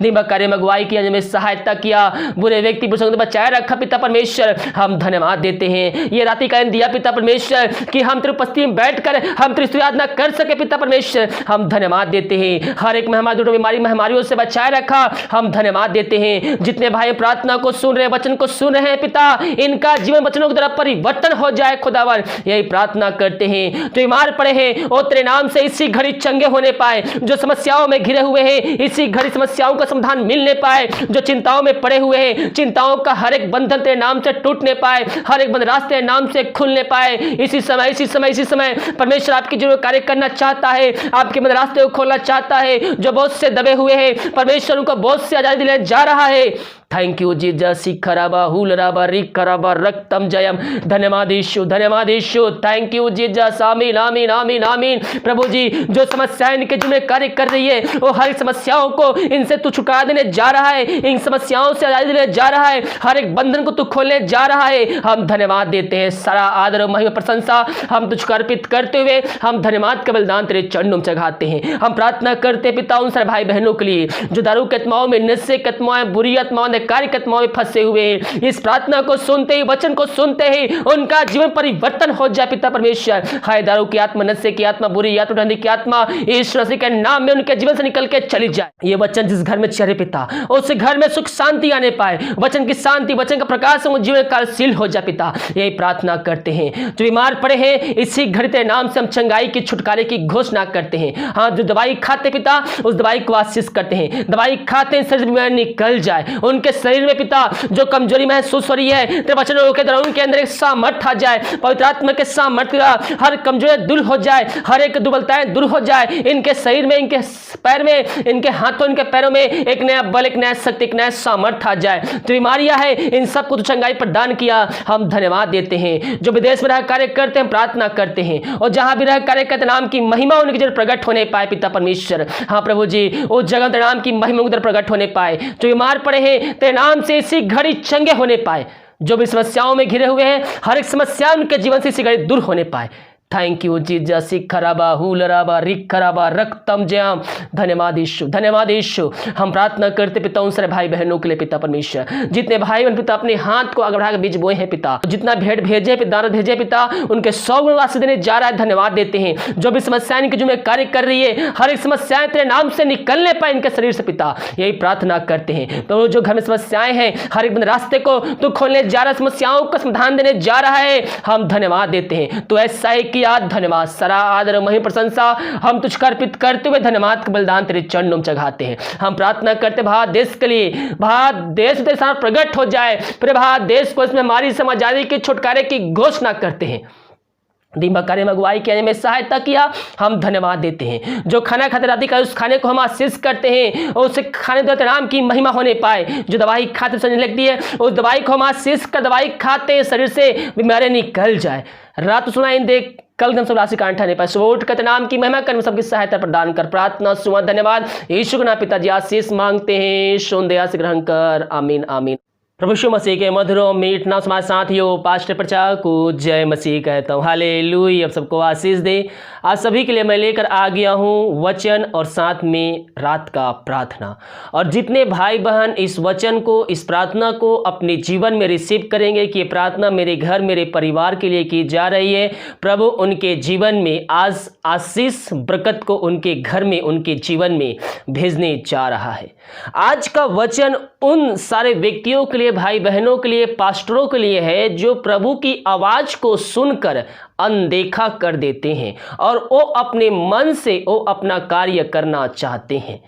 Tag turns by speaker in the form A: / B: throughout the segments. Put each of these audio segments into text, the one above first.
A: दीमक कार्य में अगुवाई किया, में सहायता किया, बुरे व्यक्ति पुरुषों को बचाए रखा पिता परमेश्वर, हम धन्यवाद देते हैं। ये रात्रि कालीन दिया पिता परमेश्वर कि हम तेरी उपस्थिति में बैठकर हम तेरी स्तुति आराधना कर सके पिता परमेश्वर, हम धन्यवाद देते हैं। हर एक महामारी बीमारी महामारियों से बचाए रखा, हम धन्यवाद देते हैं। जितने भाई प्रार्थना को सुन रहे, वचन को सुन रहे हैं पिता, इनका जीवन वचनों की तरफ परिवर्तन हो जाए खुदावन, यही प्रार्थना करते हैं। जो बीमार पड़े हैं वो तेरे नाम से इसी घड़ी चंगे होने पाए, जो समस्याओं में घिरे हुए हैं इसी घड़ी समस्याओं का समाधान मिलने पाए, जो चिंताओं में पड़े हुए हैं चिंताओं का हर एक बंधन तेरे नाम से टूटने पाए, हर एक बंद रास्ते नाम से खुलने पाए। इसी समय परमेश्वर आपकी जो कार्य करना चाहता है, आपके बंद रास्ते को खोलना चाहता है। जो बोझ से दबे हुए हैं परमेश्वर उनको बोझ से आजादी दिलाने जा रहा है। थैंक यू जीसस, खराबा हुलराबा रिक खराबा रक्तम जयम, धन्यवाद यीशु, धन्यवाद यीशु, थैंक यू जीसस, आमीन आमीन आमीन आमीन। प्रभु जी जो समस्याएं इनके जीवन में कार्य कर रही है वो हर एक समस्याओं को इनसे तू छुटका देने जा रहा है, इन समस्याओं से आजादी देने जा रहा है, हर एक बंधन को तू खोलने जा रहा है। हम धन्यवाद देते हैं, सारा आदर और महिमा प्रशंसा हम तुझको अर्पित करते हुए हम धन्यवाद का बलिदान तेरे चरणों में चढ़ाते हैं। हम प्रार्थना करते हैं पिता उन सारे भाई बहनों के लिए जो दारू के आत्माओं में, नशे के आत्माओं, बुरी आत्माओं कार्यक्रमों में फंसे हुए हैं। इस प्रार्थना को सुनते ही, वचन को सुनते ही उनका जीवन परिवर्तन हो जाए पिता परमेश्वर। हाय दारू की आत्मा, नशे की आत्मा, बुरी आत्मा, धंधे की आत्मा यीशु मसीह के नाम में उनके जीवन से निकल के चली जाए। ये वचन जिस घर में चले पिता उस घर में सुख शांति आने पाए, वचन की शांति, वचन का प्रकाश वो जीवन कार्यशील हो जाए पिता, यही प्रार्थना करते हैं। जो बीमार पड़े हैं इसी घड़ी तेरे नाम से हम चंगाई की, छुटकारे की घोषणा करते हैं। हाँ जो दवाई खाते पिता उस दवाई को आशीष करते हैं, दवाई खाते शरीर से बीमारी निकल जाए, उनके शरीर में पिता जो कमजोरी महसूस हो रही है तेरे वचनों के द्वारा उनके अंदर एक सामर्थ आ जाए, पवित्र आत्मा के सामर्थ्य हर कमजोरी दूर हो जाए, हर एक दुर्बलताएं दूर हो जाए, इनके शरीर में, इनके पैर में, इनके हाथों, इनके पैरों में एक नया बल, एक नया शक्ति, एक नया सामर्थ आ जाए। जो बीमारियां है इन सबको तो चंगाई प्रदान किया, हम धन्यवाद देते हैं। जो विदेश में रह कार्य करते हैं प्रार्थना करते हैं और जहां भी रह कार्य करते नाम की महिमा उनकी जगह प्रकट होने पाए पिता परमेश्वर। हाँ प्रभु जी उस जगह तेरे नाम की महिमा उधर प्रकट होने पाए। जो बीमार पड़े हैं तेरे नाम से इसी घड़ी चंगे होने पाए, जो भी समस्याओं में घिरे हुए हैं हर एक समस्या उनके जीवन से इसी घड़ी दूर होने पाए। थैंक यू जीसस, खराबा हुलराबा रिक खराबा रक्तम जयम, धन्यवाद यीशु, धन्यवाद यीशु। हम प्रार्थना करते पिता उन सारे भाई बहनों के लिए पिता परमेश्वर, जितने भाई बहन पिता अपने हाथ को आगे बढ़ा के बीज बोए हैं पिता, जितना भेंट भेजे पिता, दान भेजे पिता, उनके 100 गुण आशीष देने जा रहा है, धन्यवाद देते हैं। जो भी समस्याएं इनके जो में कार्य कर रही है हर एक समस्याएं तेरे नाम से निकलने पाए इनके शरीर से पिता, यही प्रार्थना करते हैं। तो जो घर में समस्याएं हैं हर एक रास्ते को तू खोलने जा रहा है, समस्याओं का समाधान देने जा रहा है, हम धन्यवाद देते हैं। तो ऐसा ही याद धन्यवाद, सारा आदर महिमा प्रशंसा हम तुझको अर्पित करते हुए धन्यवाद का बलिदान तेरे चरणों में चढ़ाते हैं। हम प्रार्थना करते भारत देश के लिए, भारत देश तेरे साथ प्रकट हो जाए, पूरे भारत देश को इसमें हमारी आजादी के छुटकारे की घोषणा करते हैं। दीमक कार्य में अगुवाई किया में सहायता किया, हम धन्यवाद देते हैं। जो खाना खाते राती का उस खाने को हम आशीष करते हैं और उसे खाने द्वारा नाम की महिमा होने पाए। जो दवाई खाते समझने लगती है उस दवाई को हम आशीष कर दवाई खाते शरीर से बीमारी निकल जाए। रात सुनाई देख कल हम सब राशि कांठा नहीं पाए, सुबह उठकर नाम की महिमा कर सबकी सहायता प्रदान कर, प्रार्थना सुना धन्यवाद यीशु के नाम पिताजी आशीष मांगते हैं, सोन दया से ग्रहण कर, आमीन आमीन। प्रभु यीशु मसीह के मधुर और मीठ नाम समाज साथियों पास्टर प्रचारक को जय मसीह कहता हूँ, हालेलुया। अब सबको आशीष दे। आज सभी के लिए मैं लेकर आ गया हूँ वचन और साथ में रात का प्रार्थना। और जितने भाई बहन इस वचन को, इस प्रार्थना को अपने जीवन में रिसीव करेंगे कि ये प्रार्थना मेरे घर, मेरे परिवार के लिए की जा रही है, प्रभु उनके जीवन में आज आशीष बरकत को उनके घर में, उनके जीवन में भेजने जा रहा है। आज का वचन उन सारे व्यक्तियों के लिए, भाई बहनों के लिए, पास्टरों के लिए है जो प्रभु की आवाज को सुनकर अनदेखा कर देते हैं और वो अपने मन से वो अपना कार्य करना चाहते हैं।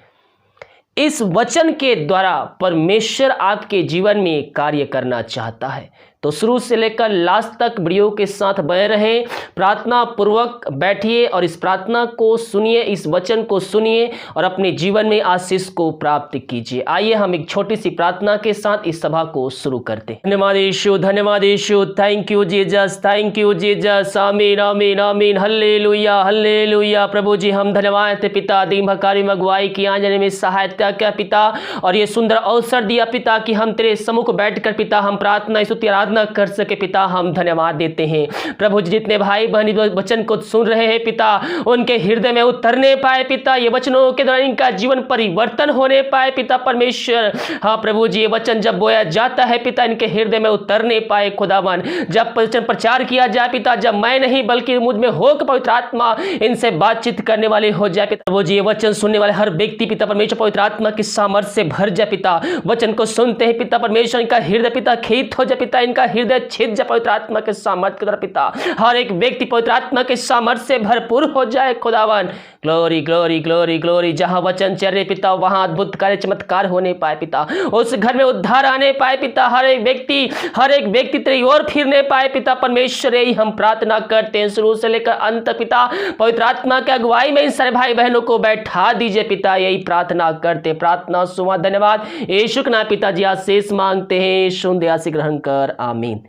A: इस वचन के द्वारा परमेश्वर आपके जीवन में कार्य करना चाहता है। तो शुरू से लेकर लास्ट तक वीडियो के साथ बने रहें, प्रार्थना पूर्वक बैठिए और इस प्रार्थना को सुनिए, इस वचन को सुनिए और अपने जीवन में आशीष को प्राप्त कीजिए। आइए हम एक छोटी सी प्रार्थना के साथ इस सभा को शुरू करते हैं। धन्यवाद यीशु, धन्यवाद यीशु, thank you Jesus, thank you Jesus, आमीन आमीन आमीन, हल्लेलुया हल्लेलुया। प्रभु जी हम धन्यवाद थे पिता, दीमक कार्य में अगुवाई की, आने में सहायता किया पिता, और ये सुंदर अवसर दिया पिता कि हम तेरे सम्मुख बैठकर पिता हम प्रार्थना स्तुति आराधना आराधना कर सके पिता हम धन्यवाद देते हैं। प्रभु जी जितने भाई बहन वचन को सुन रहे हैं पिता, उनके हृदय में उतरने पाए पिता, ये वचनों के द्वारा इनका जीवन परिवर्तन होने पाए पिता परमेश्वर। हाँ प्रभु जी, ये वचन जब बोया जाता है पिता, इनके हृदय में उतरने पाए खुदावन। जब वचन प्रचार किया जाए पिता, जब मैं नहीं बल्कि मुझ में होकर पवित्र आत्मा इनसे बातचीत करने वाले हो जाए पिता। प्रभु जी ये वचन सुनने वाले हर व्यक्ति पिता परमेश्वर पवित्र आत्मा की सामर्थ्य से भर जाए पिता। वचन को सुनते हैं पिता परमेश्वर, इनका हृदय पिता खीत हो जाए पिता, इनका हृदय छिद जाए पवित्र आत्मा के सामर्थ्य के द्वारा पिता। हर एक व्यक्ति पवित्र आत्मा के सामर्थ्य से भरपूर हो जाए खुदावन। Glory glory glory glory. जहां वचन चल रहे पिता, वहां अद्भुत कार्य चमत्कार होने पाए पिता। उस घर में उद्धार आने पाए पिता। हर एक व्यक्ति तेरी ओर फिरने पाए पिता परमेश्वर। यही हम प्रार्थना करते हैं शुरू से लेकर अंत तक पिता। पवित्र आत्मा की अगुवाई में इन सारे भाई बहनों को बैठा दीजिए पिता। यही प्रार्थना करते, प्रार्थना सुना धन्यवाद यीशु के नाम पिताजी आशीष मांगते हैं, सुन दया से ग्रहण कर, आमीन।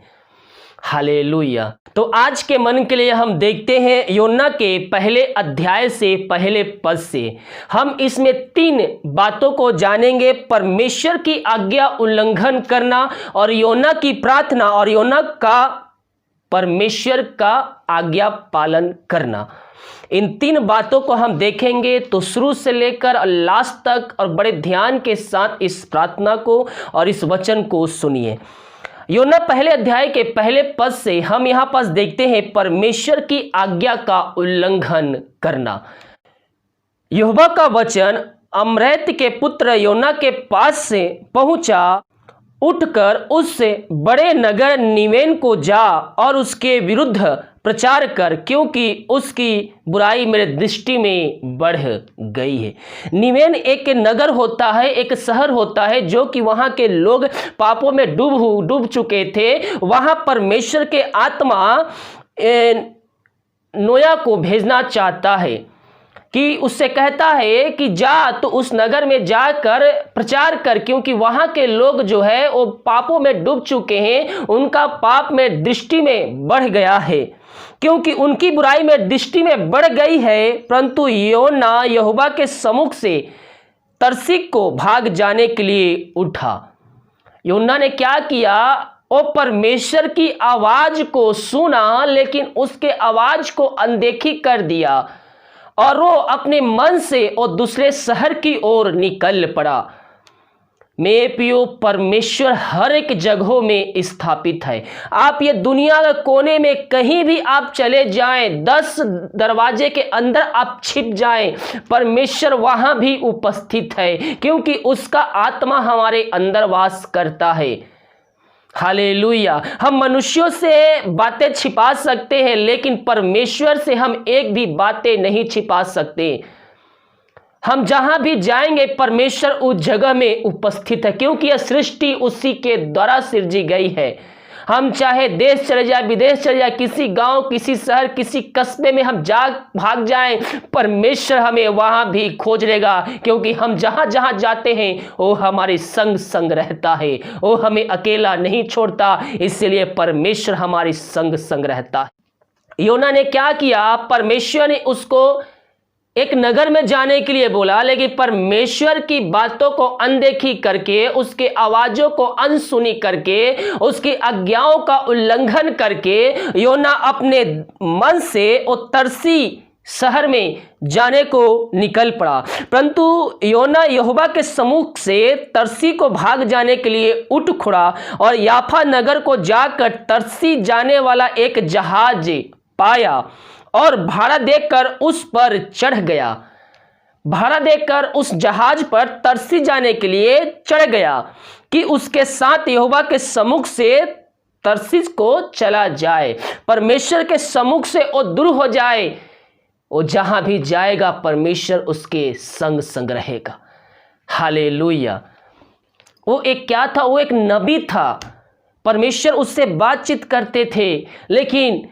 A: हालेलुया। तो आज के मन के लिए हम देखते हैं योना के पहले अध्याय से पहले पद से हम इसमें 3 बातों को जानेंगे। परमेश्वर की आज्ञा उल्लंघन करना, और योना की प्रार्थना, और योना का परमेश्वर का आज्ञा पालन करना। इन 3 बातों को हम देखेंगे। तो शुरू से लेकर लास्ट तक और बड़े ध्यान के साथ इस प्रार्थना को और इस वचन को सुनिए। योना पहले अध्याय के पहले पद से हम यहां पास देखते हैं परमेश्वर की आज्ञा का उल्लंघन करना। यहोवा का वचन अमरैत के पुत्र योना के पास से पहुंचा, उठकर उस बड़े नगर निवेन को जा और उसके विरुद्ध प्रचार कर, क्योंकि उसकी बुराई मेरे दृष्टि में बढ़ गई है। निवेन एक नगर होता है, एक शहर होता है जो कि वहाँ के लोग पापों में डूब चुके थे। वहाँ परमेश्वर के आत्मा नोया को भेजना चाहता है कि उससे कहता है कि जा तो उस नगर में जाकर प्रचार कर, क्योंकि वहाँ के लोग जो है वो पापों में डूब चुके हैं। उनका पाप में दृष्टि में बढ़ गया है, क्योंकि उनकी बुराई में दृष्टि में बढ़ गई है। परंतु योना यहोवा के सम्मुख से तरसीक को भाग जाने के लिए उठा। योना ने क्या किया? वो परमेश्वर की आवाज को सुना, लेकिन उसके आवाज को अनदेखी कर दिया और वो अपने मन से वो दूसरे शहर की ओर निकल पड़ा। मेरे प्रियो, परमेश्वर हर एक जगहों में स्थापित है। आप ये दुनिया के कोने में कहीं भी आप चले जाएं, 10 दरवाजे के अंदर आप छिप जाएं, परमेश्वर वहां भी उपस्थित है, क्योंकि उसका आत्मा हमारे अंदर वास करता है। हालेलुया। हम मनुष्यों से बातें छिपा सकते हैं, लेकिन परमेश्वर से हम एक भी बातें नहीं छिपा सकते। हम जहां भी जाएंगे परमेश्वर उस जगह में उपस्थित है, क्योंकि यह सृष्टि उसी के द्वारा सृजी गई है। हम चाहे देश चले जाए, विदेश चले जाए, किसी गांव, किसी शहर, किसी कस्बे में हम भाग जाएं, परमेश्वर हमें वहां भी खोज लेगा, क्योंकि हम जहां जहां जाते हैं वो हमारे संग रहता है, वो हमें अकेला नहीं छोड़ता। इसलिए परमेश्वर हमारे संग रहता है। योना ने क्या किया? परमेश्वर ने उसको एक नगर में जाने के लिए बोला, लेकिन परमेश्वर की बातों को अनदेखी करके, उसके आवाजों को अनसुनी करके, उसकी आज्ञाओं का उल्लंघन करके योना अपने मन से वो तरसी शहर में जाने को निकल पड़ा। परंतु योना यहोवा के सम्मुख से तरसी को भाग जाने के लिए उठ खड़ा और याफा नगर को जाकर तरसी जाने वाला एक जहाज पाया और भाड़ा देकर उस पर चढ़ गया। भाड़ा देकर उस जहाज पर तरसी जाने के लिए चढ़ गया कि उसके साथ यहोवा के सम्मुख से तरसीस को चला जाए, परमेश्वर के सम्मुख से वो दूर हो जाए। वो जहां भी जाएगा परमेश्वर उसके संग रहेगा। हालेलुया। वो एक क्या था? वो एक नबी था। परमेश्वर उससे बातचीत करते थे, लेकिन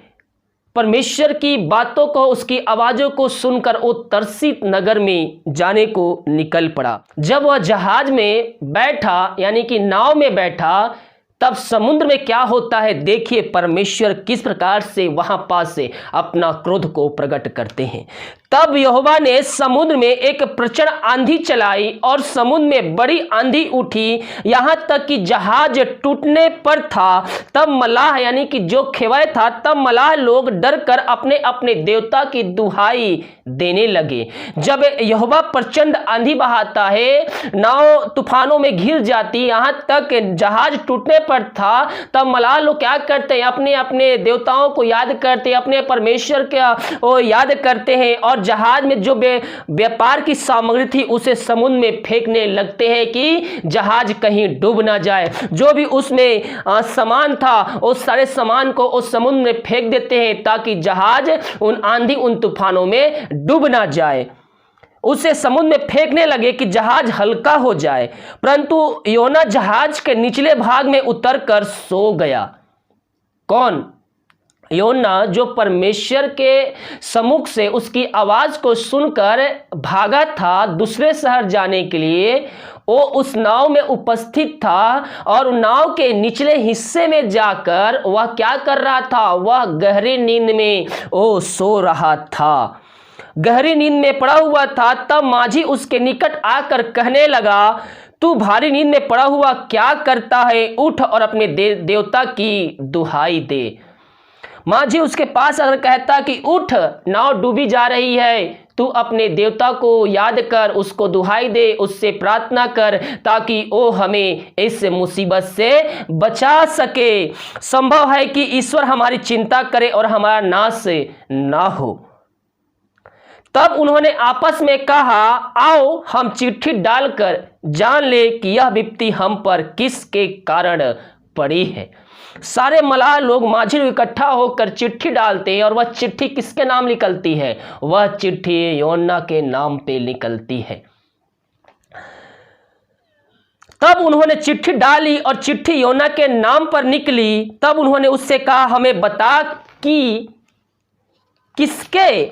A: परमेश्वर की बातों को, उसकी आवाज़ों को सुनकर वो तरसीत नगर में जाने को निकल पड़ा। जब वह जहाज में बैठा, यानी कि नाव में बैठा, तब समुद्र में क्या होता है देखिए। परमेश्वर किस प्रकार से वहां पास से अपना क्रोध को प्रकट करते हैं। तब यहोवा ने समुद्र में एक प्रचंड आंधी चलाई और समुद्र में बड़ी आंधी उठी, यहां तक कि जहाज टूटने पर था। तब मलाह यानी कि जो खेवै था, तब मलाह लोग डर कर अपने अपने देवता की दुहाई देने लगे। जब यहोवा प्रचंड आंधी बहाता है, नाव तूफानों में घिर जाती, यहां तक जहाज टूटने पर था, तब मलाह लोग क्या करते हैं, अपने अपने देवताओं को याद करते हैं, अपने परमेश्वर का वो याद करते हैं और जहाज में जो व्यापार की सामग्री थी उसे समुद्र में फेंकने लगते हैं कि जहाज कहीं डूब ना जाए। जो भी उसमें सामान था उस सारे सामान को उस समुद्र में फेंक देते हैं ताकि जहाज उन आंधी उन तूफानों में डूब ना जाए। उसे समुद्र में फेंकने लगे कि जहाज हल्का हो जाए, परंतु योना जहाज के निचले भाग में उतरकर सो गया। कौन? योना, जो परमेश्वर के सम्मुख से उसकी आवाज को सुनकर भागा था दूसरे शहर जाने के लिए। वो उस नाव में उपस्थित था और नाव के निचले हिस्से में जाकर वह क्या कर रहा था, वह गहरी नींद में वो सो रहा था, गहरी नींद में पड़ा हुआ था। तब माझी उसके निकट आकर कहने लगा, तू भारी नींद में पड़ा हुआ क्या करता है? उठ और अपने देवता की दुहाई दे। माझी उसके पास अगर कहता कि उठ, नाव डूबी जा रही है, तू अपने देवता को याद कर, उसको दुहाई दे, उससे प्रार्थना कर ताकि वो हमें इस मुसीबत से बचा सके। संभव है कि ईश्वर हमारी चिंता करे और हमारा नाश ना हो। तब उन्होंने आपस में कहा, आओ हम चिट्ठी डालकर जान ले कि यह विपत्ति हम पर किसके कारण पड़ी है। सारे मलाह लोग माझी इकट्ठा होकर चिट्ठी डालते हैं और वह चिट्ठी किसके नाम निकलती है? वह चिट्ठी योना के नाम पे निकलती है। तब उन्होंने चिट्ठी डाली और चिट्ठी योना के नाम पर निकली। तब उन्होंने उससे कहा, हमें बता कि किसके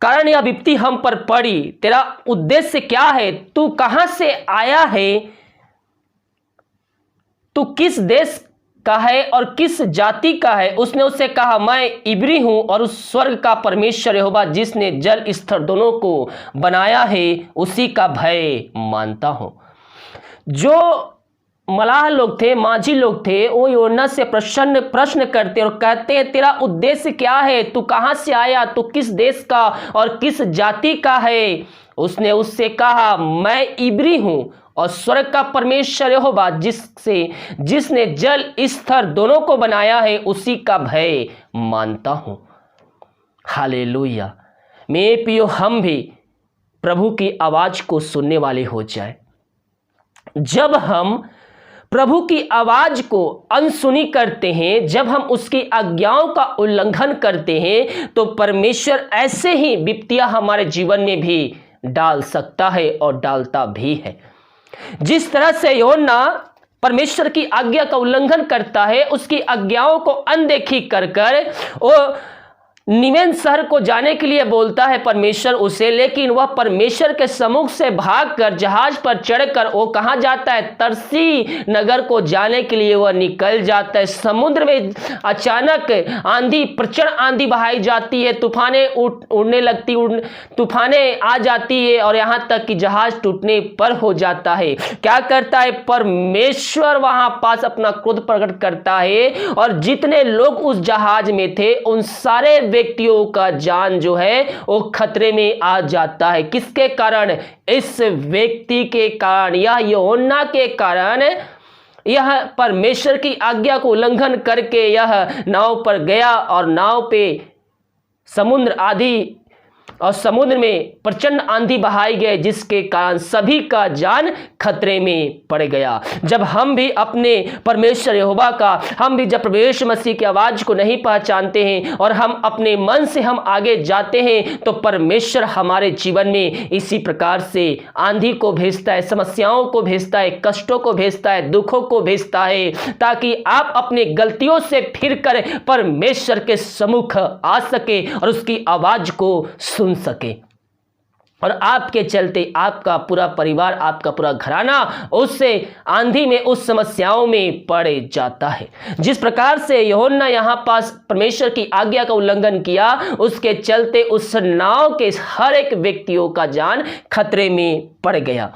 A: कारण यह विपत्ति हम पर पड़ी, तेरा उद्देश्य क्या है, तू कहां से आया है, तू किस देश का है और किस जाति का है? उसने उससे कहा, मैं इब्री हूं और उस स्वर्ग का परमेश्वर यहोवा जिसने जल स्तर दोनों को बनाया है उसी का भय मानता हूं। जो मलाह लोग थे, माझी लोग थे, वो योना से प्रश्न करते और कहते हैं, तेरा उद्देश्य क्या है, तू कहां से आया, तू किस देश का और किस जाति का है? उसने उससे कहा, मैं इब्री हूं और स्वर्ग का परमेश्वर यहोवा जिसने जल स्तर दोनों को बनाया है उसी का भय मानता हूं। हालेलुया। मेरे प्रियो, हम भी प्रभु की आवाज को सुनने वाले हो जाए। जब हम प्रभु की आवाज को अनसुनी करते हैं, जब हम उसकी आज्ञाओं का उल्लंघन करते हैं, तो परमेश्वर ऐसे ही विपत्तियां हमारे जीवन में भी डाल सकता है और डालता भी है। जिस तरह से योना परमेश्वर की आज्ञा का उल्लंघन करता है, उसकी आज्ञाओं को अनदेखी कर वो निवेन शहर को जाने के लिए बोलता है परमेश्वर उसे, लेकिन वह परमेश्वर के सम्मुख से भागकर जहाज पर चढ़कर वो कहां जाता है? तरसी नगर को जाने के लिए वह निकल जाता है। समुद्र में अचानक आंधी, प्रचंड आंधी बहाई जाती है, तूफाने उड़ने लगती, तूफाने आ जाती है और यहां तक कि जहाज टूटने पर हो जाता है। क्या करता है? परमेश्वर वहां पास अपना क्रोध प्रकट करता है और जितने लोग उस जहाज में थे उन सारे व्यक्तियों का जान जो है वो खतरे में आ जाता है। किसके कारण? इस व्यक्ति के कारण, यह योना के कारण। यह परमेश्वर की आज्ञा को उल्लंघन करके यह नाव पर गया और नाव पे समुद्र में प्रचंड आंधी बहाई गई, जिसके कारण सभी का जान खतरे में पड़ गया। जब हम भी अपने परमेश्वर यहोवा का, हम भी जब प्रभु यीशु मसीह की आवाज को नहीं पहचानते हैं और हम अपने मन से हम आगे जाते हैं, तो परमेश्वर हमारे जीवन में इसी प्रकार से आंधी को भेजता है, समस्याओं को भेजता है, कष्टों को भेजता है, दुखों को भेजता है, ताकि आप अपनी गलतियों से फिरकर परमेश्वर के सम्मुख आ सके और उसकी आवाज को सुन सके। और आपके चलते आपका पूरा परिवार, आपका पूरा घराना उससे आंधी में, उस समस्याओं में पड़ जाता है। जिस प्रकार से यूहन्ना यहाँ पास परमेश्वर की आज्ञा का उल्लंघन किया, उसके चलते उस नाव के हर एक व्यक्तियों का जान खतरे में पड़ गया।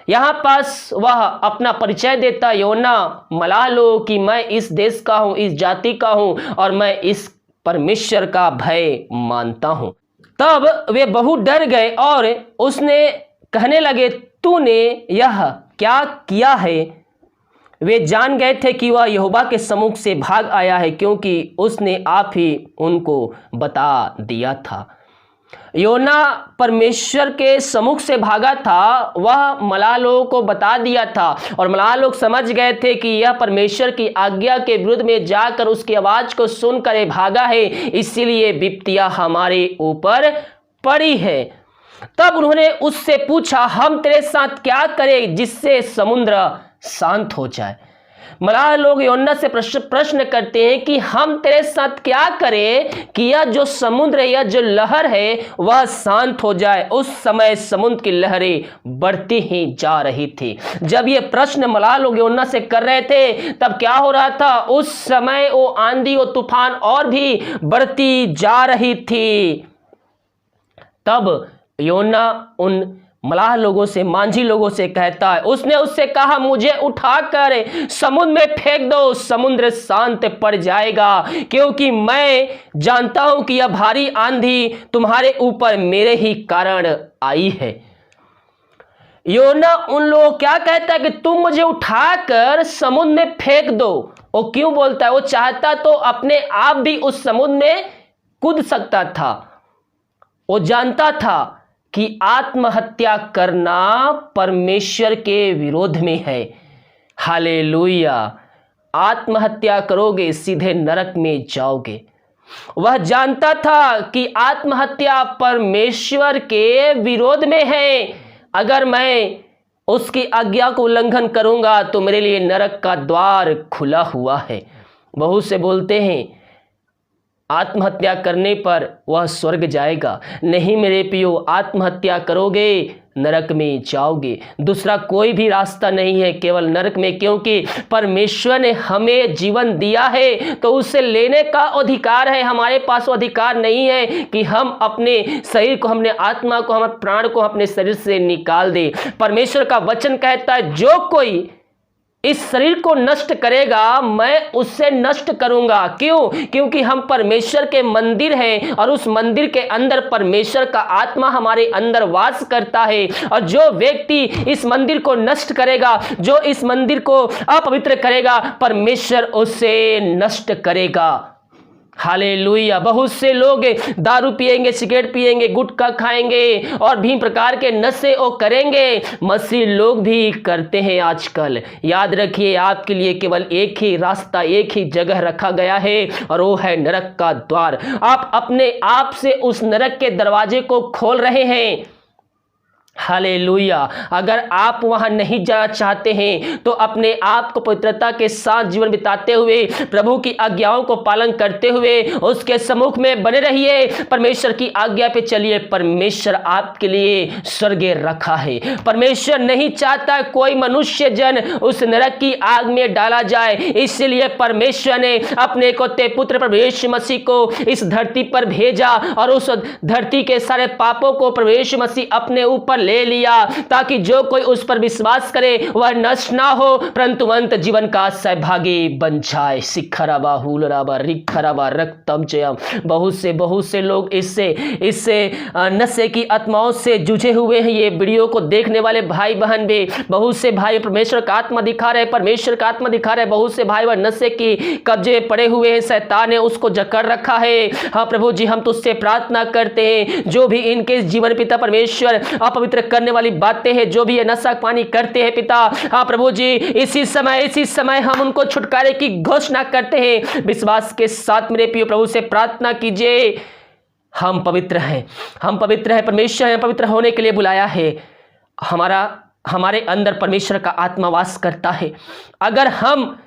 A: यहाँ पास वह अपना परिचय देता, यूहन्ना मलाह लो कि मैं इस देश का हूँ, इस जाति का हूँ और मैं इस परमेश्वर का भय मानता हूँ। तब वे बहुत डर गए और उसने कहने लगे, तूने यह क्या किया है? वे जान गए थे कि वह यहोवा के सम्मुख से भाग आया है, क्योंकि उसने आप ही उनको बता दिया था। यूहन्ना परमेश्वर के सम्मुख से भागा था, वह मलाह लोगों को बता दिया था और मलाह लोग समझ गए थे कि यह परमेश्वर की आज्ञा के विरुद्ध में जाकर उसकी आवाज को सुनकर भागा है, इसीलिए विपत्तियां हमारे ऊपर पड़ी है। तब उन्होंने उससे पूछा, हम तेरे साथ क्या करें जिससे समुद्र शांत हो जाए? मलाह लोग यूहन्ना से प्रश्न करते हैं कि हम तेरे साथ क्या करें कि यह जो समुद्र, यह जो लहर है वह शांत हो जाए। उस समय समुद्र की लहरें बढ़ती ही जा रही थी। जब ये प्रश्न मलाह लोग यूहन्ना से कर रहे थे, तब क्या हो रहा था? उस समय वो आंधी, वो तूफान और भी बढ़ती जा रही थी। तब यूहन्ना उन मलाह लोगों से, मांझी लोगों से कहता है, उसने उससे कहा, मुझे उठाकर समुद्र में फेंक दो, समुद्र शांत पड़ जाएगा, क्योंकि मैं जानता हूं कि यह भारी आंधी तुम्हारे ऊपर मेरे ही कारण आई है। यूहन्ना उन लोगों क्या कहता है कि तुम मुझे उठाकर समुद्र में फेंक दो। वो क्यों बोलता है? वो चाहता तो अपने आप भी उस समुद्र में कूद सकता था। वो जानता था कि आत्महत्या करना परमेश्वर के विरोध में है। हालेलुया! आत्महत्या करोगे सीधे नरक में जाओगे। वह जानता था कि आत्महत्या परमेश्वर के विरोध में है। अगर मैं उसकी आज्ञा को उल्लंघन करूंगा तो मेरे लिए नरक का द्वार खुला हुआ है। बहुत से बोलते हैं आत्महत्या करने पर वह स्वर्ग जाएगा। नहीं मेरे प्रियो, आत्महत्या करोगे नरक में जाओगे। दूसरा कोई भी रास्ता नहीं है, केवल नरक में, क्योंकि परमेश्वर ने हमें जीवन दिया है तो उससे लेने का अधिकार है। हमारे पास वो अधिकार नहीं है कि हम अपने शरीर को, हमने आत्मा को, हमारे प्राण को अपने शरीर से निकाल दे। परमेश्वर का वचन कहता है, जो कोई इस शरीर को नष्ट करेगा मैं उससे नष्ट करूंगा। क्यों? क्योंकि हम परमेश्वर के मंदिर हैं और उस मंदिर के अंदर परमेश्वर का आत्मा हमारे अंदर वास करता है। और जो व्यक्ति इस मंदिर को नष्ट करेगा, जो इस मंदिर को अपवित्र करेगा, परमेश्वर उसे नष्ट करेगा। हालेलुया! बहुत से लोग दारू पिएंगे, सिगरेट पिएंगे, गुटखा खाएंगे और भी प्रकार के नशे वो करेंगे। मसीह लोग भी करते हैं आजकल। याद रखिए, आपके लिए केवल एक ही रास्ता, एक ही जगह रखा गया है और वो है नरक का द्वार। आप अपने आप से उस नरक के दरवाजे को खोल रहे हैं। हालेलुया! अगर आप वहां नहीं जाना चाहते हैं तो अपने आप को पवित्रता के साथ जीवन बिताते हुए, प्रभु की आज्ञाओं को पालन करते हुए उसके सम्मुख में बने रहिए। परमेश्वर की आज्ञा पे चलिए। परमेश्वर आपके लिए स्वर्ग रखा है। परमेश्वर नहीं चाहता कोई मनुष्य जन उस नरक की आग में डाला जाए। इसलिए परमेश्वर ने अपने इकलौते पुत्र प्रभु यीशु मसीह को इस धरती पर भेजा और उस धरती के सारे पापों को प्रभु यीशु मसीह अपने ऊपर ले लिया, ताकि जो कोई उस पर विश्वास करे वह नष्ट ना हो, परंतु अंत जीवन का सहभागी बन जाए। सिखराबा हुलराबा रिखराबा रक्तम जयम। बहुत से लोग इससे नशे की आत्माओं से जुझे हुए हैं। ये वीडियो को देखने वाले भाई बहन भी, बहुत से भाई परमेश्वर का आत्मा दिखा रहे, परमेश्वर का आत्मा दिखा रहे। बहुत से भाई वह नशे की कब्जे पड़े हुए हैं, शैतान ने उसको जकड़ रखा है। हाँ प्रभु जी, हम तुझसे प्रार्थना करते हैं, जो भी इनके जीवन पिता परमेश्वर अपवित्र करने वाली बातें हैं, जो भी ये नशा पानी करते हैं पिता, हाँ प्रभु जी, इसी समय हम उनको छुटकारे की घोषणा करते हैं। विश्वास के साथ मेरे प्रिय प्रभु से प्रार्थना कीजिए, हम पवित्र हैं, हम पवित्र हैं। परमेश्वर ने पवित्र होने के लिए बुलाया है। हमारे अंदर परमेश्वर का आत्मा वास करता है। अगर हम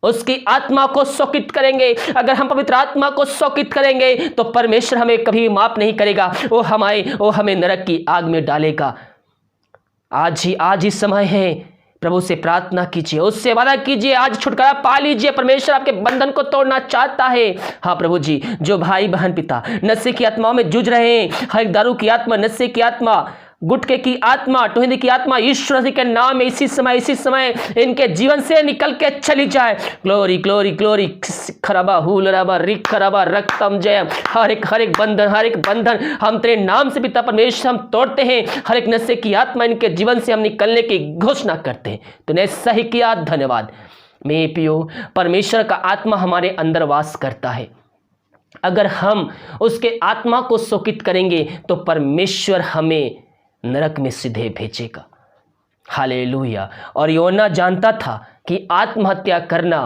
A: उसकी आत्मा को शोकित करेंगे, अगर हम पवित्र आत्मा को शोकित करेंगे तो परमेश्वर हमें कभी माफ नहीं करेगा, वो हमें नरक की आग में डालेगा। आज ही समय है, प्रभु से प्रार्थना कीजिए, उससे वादा कीजिए, आज छुटकारा पा लीजिए। परमेश्वर आपके बंधन को तोड़ना चाहता है। हाँ प्रभु जी, जो भाई बहन पिता नशे की आत्माओं में जूझ रहे हैं, हर दारू की आत्मा, नशे की आत्मा, गुटके की आत्मा, टोहदी की आत्मा, यीशु मसीह के नाम में इसी समय इनके जीवन से निकल के चली जाए। ग्लोरी ग्लोरी ग्लोरी खराबा हुलराबा रिक खराबा रक्तम जय। हर एक बंधन हम तेरे नाम से पिता परमेश्वर हम तोड़ते हैं। हर एक नशे की आत्मा इनके जीवन से हम निकलने की घोषणा करते हैं। तूने सही किया, धन्यवाद। मेरे प्रियो, परमेश्वर का आत्मा हमारे अंदर वास करता है। अगर हम उसके आत्मा को शोकित करेंगे तो परमेश्वर हमें नरक में सीधे भेजेगा। हालेलुया। और योना जानता था कि आत्महत्या करना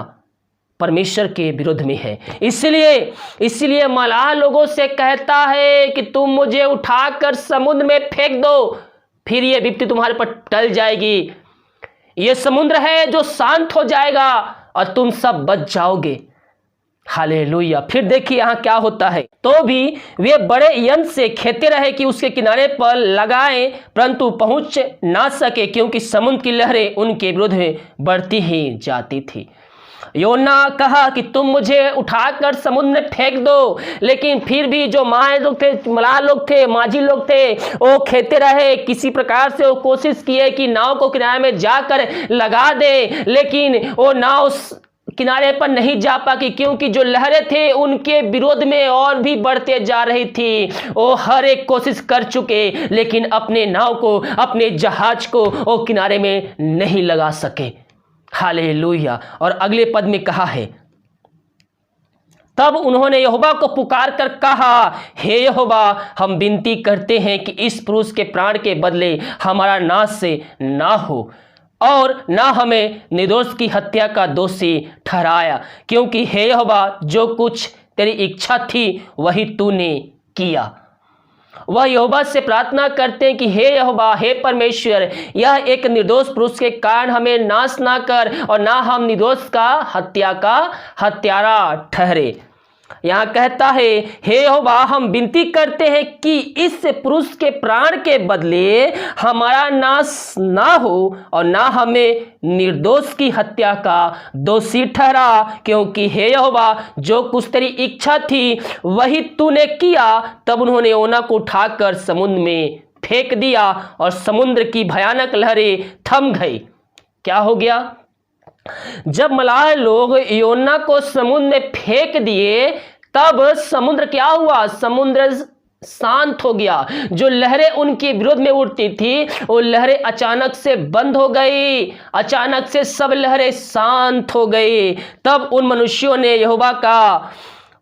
A: परमेश्वर के विरुद्ध में है, इसलिए मलाह लोगों से कहता है कि तुम मुझे उठाकर समुद्र में फेंक दो, फिर ये विपत्ति तुम्हारे पर टल जाएगी। ये समुद्र है जो शांत हो जाएगा और तुम सब बच जाओगे। हालेलुया। फिर देखिए यहाँ क्या होता है। तो भी वे बड़े यत्न से खेते रहे कि उसके किनारे पर लगाएं, परंतु पहुंच ना सके, क्योंकि समुद्र की लहरें उनके विरुद्ध में बढ़ती ही जाती थी। योना कहा कि तुम मुझे उठाकर समुद्र में फेंक दो, लेकिन फिर भी जो माए लोग थे, मलाह लोग थे, माझी लोग थे, वो खेते रहे। किसी प्रकार से वो कोशिश किए कि नाव को किनारे में जाकर लगा दे, लेकिन वो नाव किनारे पर नहीं जा पाई, क्योंकि जो लहरें थे उनके विरोध में और भी बढ़ते जा रही थी। वो हर एक कोशिश कर चुके, लेकिन अपने नाव को, अपने जहाज को वो किनारे में नहीं लगा सके। हालेलुया। और अगले पद में कहा है, तब उन्होंने यहोवा को पुकार कर कहा, हे यहोवा, हम विनती करते हैं कि इस पुरुष के प्राण के बदले हमारा नाश से ना हो, और ना हमें निर्दोष की हत्या का दोषी ठहराया, क्योंकि हे यहोवा, जो कुछ तेरी इच्छा थी वही तूने किया। वह यहोवा से प्रार्थना करते हैं कि हे यहोवा, हे परमेश्वर, यह एक निर्दोष पुरुष के कारण हमें नाश ना कर, और ना हम निर्दोष का हत्या का हत्यारा ठहरे। यहाँ कहता है, हे यहोवा, हम विनती करते हैं कि इस पुरुष के प्राण के बदले हमारा नाश ना हो, और ना हमें निर्दोष की हत्या का दोषी ठहरा, क्योंकि हे यहोवा, जो कुछ तेरी इच्छा थी वही तूने किया। तब उन्होंने योना को उठाकर समुद्र में फेंक दिया, और समुद्र की भयानक लहरें थम गई। क्या हो गया? जब मलाह लोग योना को समुद्र में फेंक दिए, तब समुद्र क्या हुआ? समुद्र शांत हो गया। जो लहरें उनके विरोध में उठती थी, वो लहरें अचानक से बंद हो गई। अचानक से सब लहरें शांत हो गई। तब उन मनुष्यों ने यहोवा का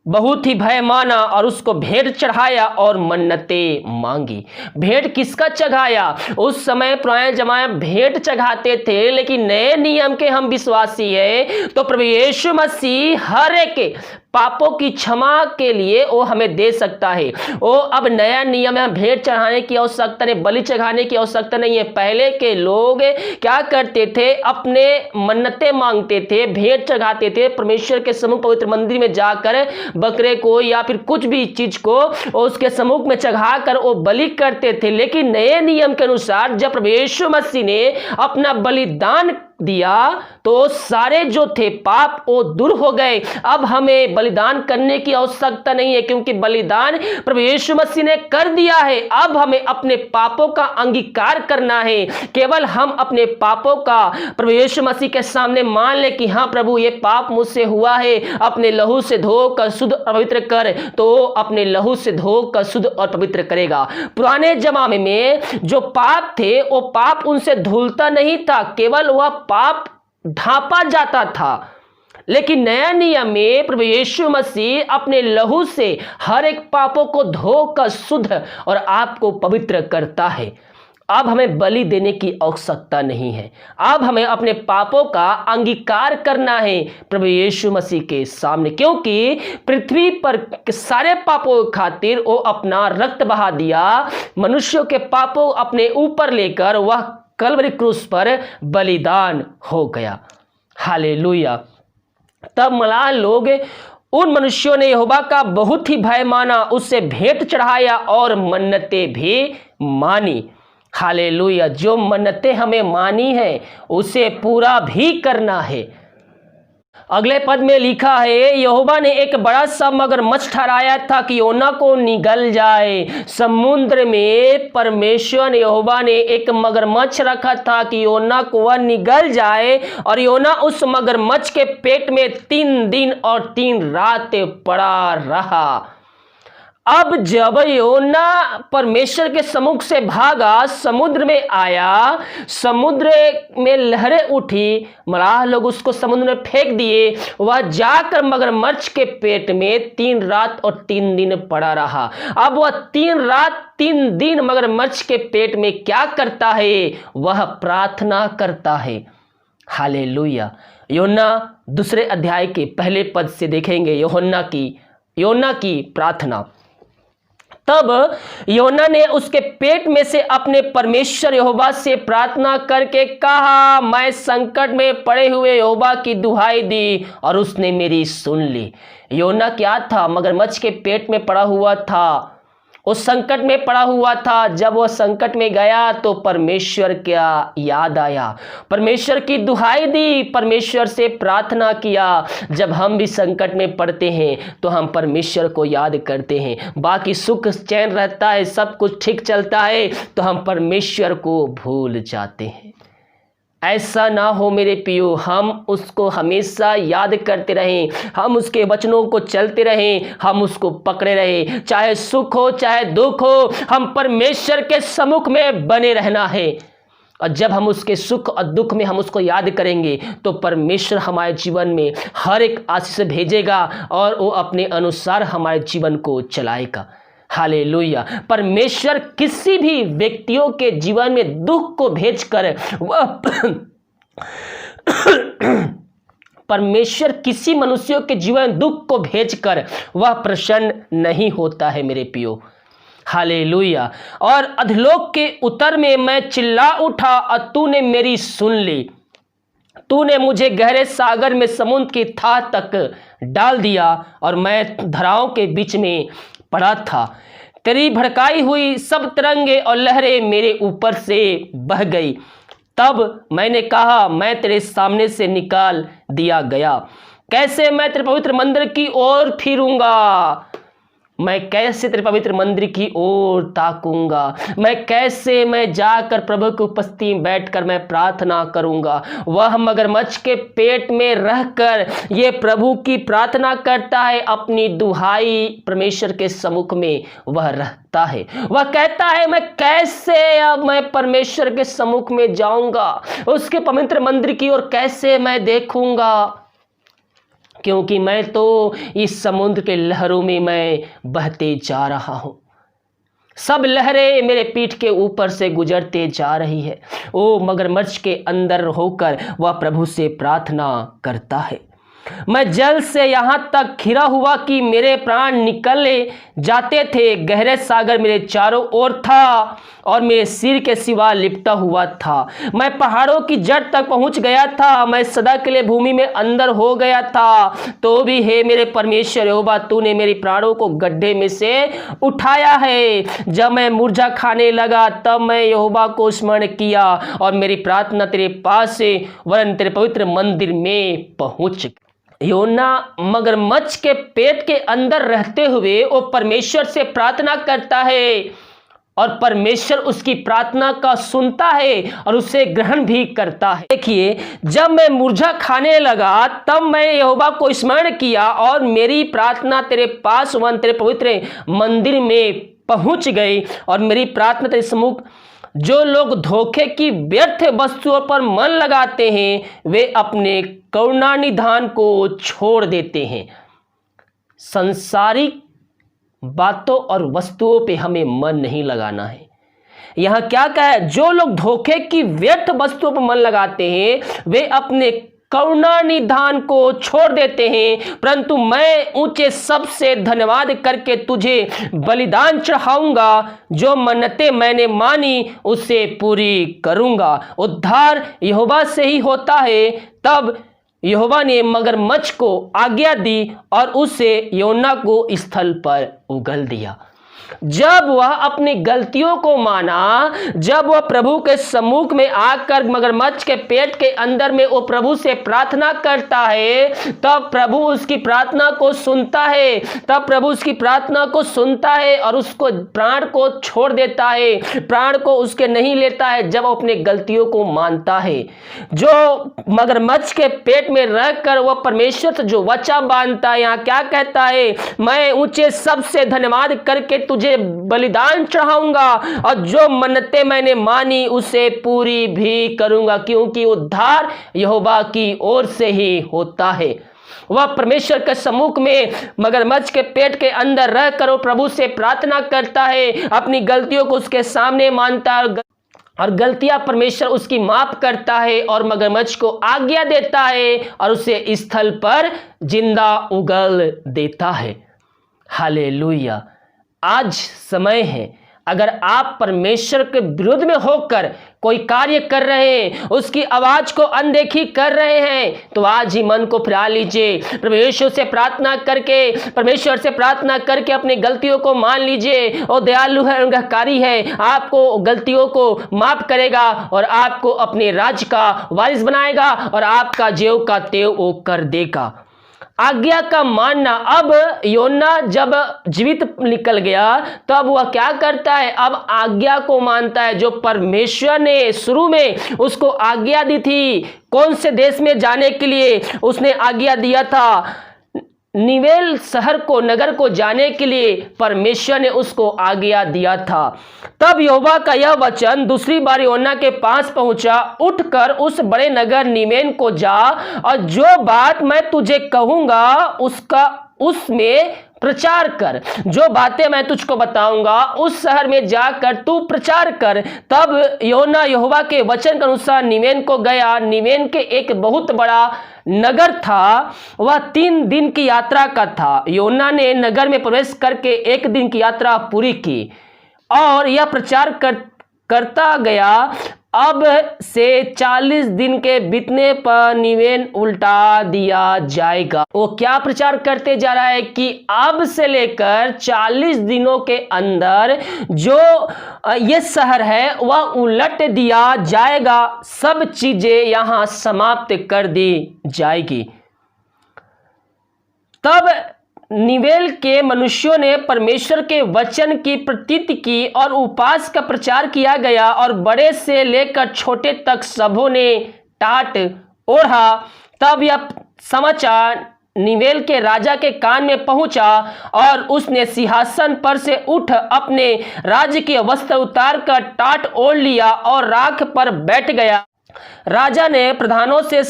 A: बहुत ही भय माना और उसको भेंट चढ़ाया और मन्नतें मांगी। भेंट किसका चढ़ाया? उस समय पुराने जमाने में भेंट चढ़ाते थे, लेकिन नए नियम के हम विश्वासी है, तो प्रभु यीशु मसीह हर एक पापों की क्षमा के लिए वो हमें दे सकता है। वो अब नया नियम है, भेंट चढ़ाने की आवश्यकता नहीं, बलि चढ़ाने की आवश्यकता नहीं है। पहले के लोग क्या करते थे? अपने मन्नतें मांगते थे, भेंट चढ़ाते थे परमेश्वर के सम्मुख पवित्र मंदिर में जाकर, बकरे को या फिर कुछ भी चीज को उसके सम्मुख में चढ़ाकर वो बलि करते थे। लेकिन नए नियम के अनुसार जब प्रभु यीशु मसीह ने अपना बलिदान दिया, तो सारे जो थे पाप वो दूर हो गए। अब हमें बलिदान करने की आवश्यकता नहीं है, क्योंकि बलिदान प्रभु यीशु मसीह ने कर दिया है। अब हमें अपने पापों का अंगीकार करना है। केवल हम अपने पापों का प्रभु यीशु मसीह के सामने मान ले कि हाँ प्रभु, ये पाप मुझसे हुआ है, अपने लहू से धोकर शुद्ध और पवित्र कर, तो अपने लहू से धोकर शुद्ध और पवित्र करेगा। पुराने जमाने में जो पाप थे, वो पाप उनसे धुलता नहीं था, केवल वह पाप ढांपा जाता था। लेकिन नया नियम में प्रभु यीशु मसीह अपने लहू से हर एक पापों को धोकर शुद्ध और आपको पवित्र करता है। अब हमें बलि देने की आवश्यकता नहीं है। अब हमें अपने पापों का अंगीकार करना है प्रभु यीशु मसीह के सामने, क्योंकि पृथ्वी पर सारे पापों खातिर वो अपना रक्त बहा दिया। मनुष्यों के पापों अपने ऊपर लेकर वह कलवरी क्रूस पर बलिदान हो गया। हालेलुया। तब मलाह लोग उन मनुष्यों ने यहोवा का बहुत ही भय माना, उससे भेंट चढ़ाया और मन्नतें भी मानी। हालेलुया। जो मन्नतें हमें मानी है उसे पूरा भी करना है। अगले पद में लिखा है, यहोवा ने एक बड़ा सा मगरमच्छ ठहराया था कि योना को निगल जाए। समुद्र में परमेश्वर यहोवा ने एक मगरमच्छ रखा था कि योना को वह निगल जाए, और योना उस मगरमच्छ के पेट में 3 दिन और 3 रात पड़ा रहा। अब जब योना परमेश्वर के सम्मुख से भागा, समुद्र में आया, समुद्र में लहरें उठी, मलाह लोग उसको समुद्र में फेंक दिए। वह जाकर मगरमच्छ के पेट में 3 रात और 3 दिन पड़ा रहा। अब वह 3 रात 3 दिन मगरमच्छ के पेट में क्या करता है? वह प्रार्थना करता है। हालेलुया। योना 2 अध्याय के पहले पद से देखेंगे योना की प्रार्थना। तब योना ने उसके पेट में से अपने परमेश्वर यहोवा से प्रार्थना करके कहा, मैं संकट में पड़े हुए यहोवा की दुहाई दी और उसने मेरी सुन ली। योना क्या था? मगरमच्छ के पेट में पड़ा हुआ था, उस संकट में पड़ा हुआ था। जब वह संकट में गया तो परमेश्वर क्या याद आया, परमेश्वर की दुहाई दी, परमेश्वर से प्रार्थना किया। जब हम भी संकट में पड़ते हैं तो हम परमेश्वर को याद करते हैं। बाकी सुख चैन रहता है, सब कुछ ठीक चलता है, तो हम परमेश्वर को भूल जाते हैं। ऐसा ना हो मेरे प्रियो, हम उसको हमेशा याद करते रहें, हम उसके वचनों को चलते रहें, हम उसको पकड़े रहें। चाहे सुख हो चाहे दुख हो, हम परमेश्वर के सम्मुख में बने रहना है। और जब हम उसके सुख और दुख में हम उसको याद करेंगे तो परमेश्वर हमारे जीवन में हर एक आशीष भेजेगा और वो अपने अनुसार हमारे जीवन को चलाएगा। हालेलुया। परमेश्वर किसी भी व्यक्तियों के जीवन में दुख को भेजकर वह परमेश्वर किसी मनुष्यों के जीवन में दुख को भेजकर वह प्रसन्न नहीं होता है मेरे प्रियो। हालेलुया। और अधोलोक के उत्तर में मैं चिल्ला उठा और तूने मेरी सुन ली। तूने मुझे गहरे सागर में समुद्र की थाह तक डाल दिया और मैं धाराओं के बीच में पड़ा था। तेरी भड़काई हुई सब तरंगे और लहरें मेरे ऊपर से बह गई। तब मैंने कहा, मैं तेरे सामने से निकाल दिया गया। कैसे मैं तेरे पवित्र मंदिर की ओर फिरूंगा? मैं कैसे तेरे पवित्र मंदिर की ओर ताकूंगा? मैं जाकर प्रभु की उपस्थिति में बैठकर मैं प्रार्थना करूंगा? वह मगरमच्छ के पेट में रहकर ये प्रभु की प्रार्थना करता है, अपनी दुहाई परमेश्वर के सम्मुख में वह रहता है। वह कहता है, मैं कैसे अब मैं परमेश्वर के सम्मुख में जाऊंगा, उसके पवित्र मंदिर की ओर कैसे मैं देखूंगा, क्योंकि मैं तो इस समुद्र के लहरों में मैं बहते जा रहा हूं। सब लहरें मेरे पीठ के ऊपर से गुजरते जा रही है। ओ मगरमच्छ के अंदर होकर वह प्रभु से प्रार्थना करता है। मैं जल से यहाँ तक घिरा हुआ कि मेरे प्राण निकले जाते थे। गहरे सागर मेरे चारों ओर था और मेरे सिर के सिवा लिपटा हुआ था। मैं पहाड़ों की जड़ तक पहुँच गया था। मैं सदा के लिए भूमि में अंदर हो गया था। तो भी हे मेरे परमेश्वर यहोवा, तूने मेरे प्राणों को गड्ढे में से उठाया है। जब मैं मुरझा खाने लगा तब मैं यहोवा को स्मरण किया और मेरी प्रार्थना तेरे पास से वरन तेरे पवित्र मंदिर में पहुँच। योना मगरमच्छ के पेट के अंदर रहते हुए वो परमेश्वर से प्रार्थना करता है और परमेश्वर उसकी प्रार्थना का सुनता है और उसे ग्रहण भी करता है। देखिए, जब मैं मुरझा खाने लगा तब मैं यहोवा को स्मरण किया और मेरी प्रार्थना तेरे पास वन तेरे पवित्र मंदिर में पहुंच गई और मेरी प्रार्थना तेरे सम्मुख। जो लोग धोखे की व्यर्थ वस्तुओं पर मन लगाते हैं वे अपने करुणा निधान को छोड़ देते हैं। संसारिक बातों और वस्तुओं पे हमें मन नहीं लगाना है। यहाँ क्या कहा है? जो लोग धोखे की व्यर्थ वस्तुओं पर मन लगाते हैं वे अपने करुणा निधान को छोड़ देते हैं। परंतु मैं ऊंचे सबसे धन्यवाद करके तुझे बलिदान चढ़ाऊंगा। जो मन्नतें मैंने मानी उसे पूरी करूंगा। उद्धार यहोवा से ही होता है। तब यहोवा ने मगरमच्छ को आज्ञा दी और उससे योना को स्थल पर उगल दिया। जब वह अपनी गलतियों को माना, जब वह प्रभु के सम्मुख में आकर मगरमच्छ के पेट के अंदर में वो प्रभु से प्रार्थना करता है, तब प्रभु उसकी प्रार्थना को सुनता है, तब प्रभु उसकी प्रार्थना को सुनता है और उसको प्राण को छोड़ देता है, प्राण को उसके नहीं लेता है जब वो अपने गलतियों को मानता है। जो मगरमच्छ के पेट में रहकर वह परमेश्वर से जो वचन बांधता है, यहाँ क्या कहता है, मैं ऊंचे सबसे धन्यवाद करके तुझे बलिदान चढ़ाऊंगा और जो मन्नतें मैंने मानी उसे पूरी भी करूंगा, क्योंकि उद्धार यहोवा की ओर से ही होता है। वह परमेश्वर के सम्मुख में मगरमच्छ के पेट के अंदर रहकर वो प्रभु से प्रार्थना करता है, अपनी गलतियों को उसके सामने मानता है और गलतियां परमेश्वर उसकी माफ करता है और मगरमच्छ को आज्ञा देता है और उसे स्थल पर जिंदा उगल देता है। हालेलुया। आज समय है, अगर आप परमेश्वर के विरुद्ध में होकर कोई कार्य कर रहे हैं, उसकी आवाज को अनदेखी कर रहे हैं, तो आज ही मन को फिरा लीजिए। परमेश्वर से प्रार्थना करके अपनी गलतियों को मान लीजिए। और दयालु है, अनुग्रहकारी है, आपको गलतियों को माफ करेगा और आपको अपने राज्य का वारिस बनाएगा और आपका ज्यों का त्यों वो कर देगा। आज्ञा का मानना। अब योना जब जीवित निकल गया तब वह क्या करता है, अब आज्ञा को मानता है जो परमेश्वर ने शुरू में उसको आज्ञा दी थी। कौन से देश में जाने के लिए उसने आज्ञा दिया था, निवेल शहर को, नगर को जाने के लिए परमेश्वर ने उसको आज्ञा दिया था। तब यहोवा का यह वचन दूसरी बार योना के पास पहुंचा, उठकर उस बड़े नगर निवेन को जा और जो बात मैं तुझे कहूंगा उसमें प्रचार कर। जो बातें मैं तुझको बताऊंगा उस शहर में जाकर तू प्रचार कर। तब योना यहोवा के वचन के अनुसार निवेन को गया। निवेन के एक बहुत बड़ा नगर था, वह 3 दिन की यात्रा का था। योना ने नगर में प्रवेश करके 1 दिन की यात्रा पूरी की और यह प्रचार करता गया। अब से 40 दिन के बीतने पर निवेन उल्टा दिया जाएगा। वो क्या प्रचार करते जा रहा है कि अब से लेकर 40 दिनों के अंदर जो ये शहर है वह उलट दिया जाएगा, सब चीजें यहां समाप्त कर दी जाएगी। तब निवेल के मनुष्यों ने परमेश्वर के वचन की प्रतीति की और उपवास का प्रचार किया गया और बड़े से लेकर छोटे तक सबों ने टाट ओढ़ा। तब यह समाचार निवेल के राजा के कान में पहुंचा और उसने सिंहासन पर से उठ अपने राज्य के वस्त्र उतार कर टाट ओढ़ लिया और राख पर बैठ गया। राजा ने प्रधानों से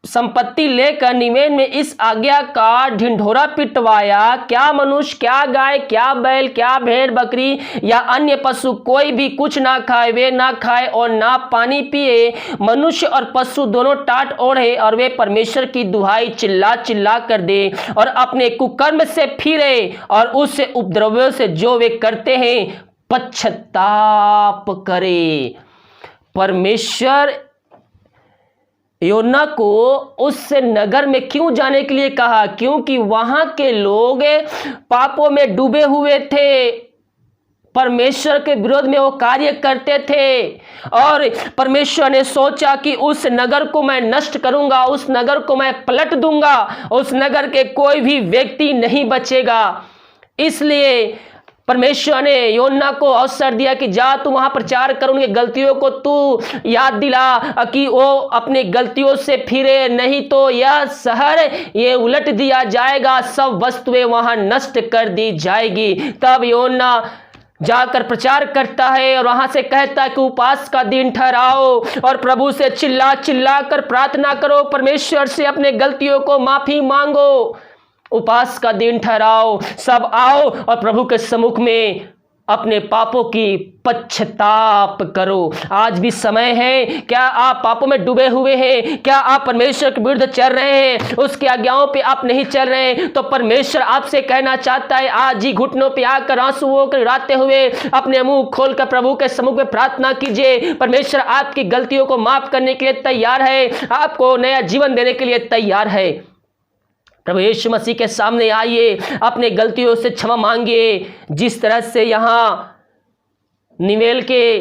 A: संपत्ति लेकर निवेन में इस आज्ञा का ढिंढोरा पिटवाया, क्या मनुष्य, क्या गाय, क्या बैल, क्या भेड़ बकरी या अन्य पशु कोई भी कुछ ना खाए, वे ना खाए और ना पानी पिए। मनुष्य और पशु दोनों टाट ओढ़े और वे परमेश्वर की दुहाई चिल्ला चिल्ला कर दे और अपने कुकर्म से फिरे और उस उपद्रव्यों से जो वे करते हैं पश्चाताप करे। परमेश्वर योना को उस नगर में क्यों जाने के लिए कहा, क्योंकि वहां के लोग पापों में डूबे हुए थे, परमेश्वर के विरोध में वो कार्य करते थे और परमेश्वर ने सोचा कि उस नगर को मैं नष्ट करूंगा, उस नगर को मैं पलट दूंगा, उस नगर के कोई भी व्यक्ति नहीं बचेगा। इसलिए परमेश्वर ने योना को अवसर दिया कि जा तू वहां प्रचार कर, उनकी गलतियों को तू याद दिला कि वो अपनी गलतियों से फिरे, नहीं तो यह शहर ये उलट दिया जाएगा, सब वस्तुएं वहां नष्ट कर दी जाएगी। तब योना जाकर प्रचार करता है और वहां से कहता है कि उपवास का दिन ठहराओ और प्रभु से चिल्ला चिल्ला कर प्रार्थना करो, परमेश्वर से अपने गलतियों को माफी मांगो। उपवास का दिन ठहराओ, सब आओ और प्रभु के सम्मुख में अपने पापों की पश्चाताप करो। आज भी समय है। क्या आप पापों में डूबे हुए हैं? क्या आप परमेश्वर के विरुद्ध चल रहे हैं? उसकी आज्ञाओं पे आप नहीं चल रहे, तो परमेश्वर आपसे कहना चाहता है, आज ही घुटनों पे आकर आंसुओं को गिराते हुए अपने मुंह खोलकर प्रभु के सम्मुख में प्रार्थना कीजिए। परमेश्वर आपकी गलतियों को माफ करने के लिए तैयार है, आपको नया जीवन देने के लिए तैयार है। प्रभु यीशु मसीह के सामने आइए, अपने गलतियों से क्षमा मांगिए। जिस तरह से यहाँ निवेल के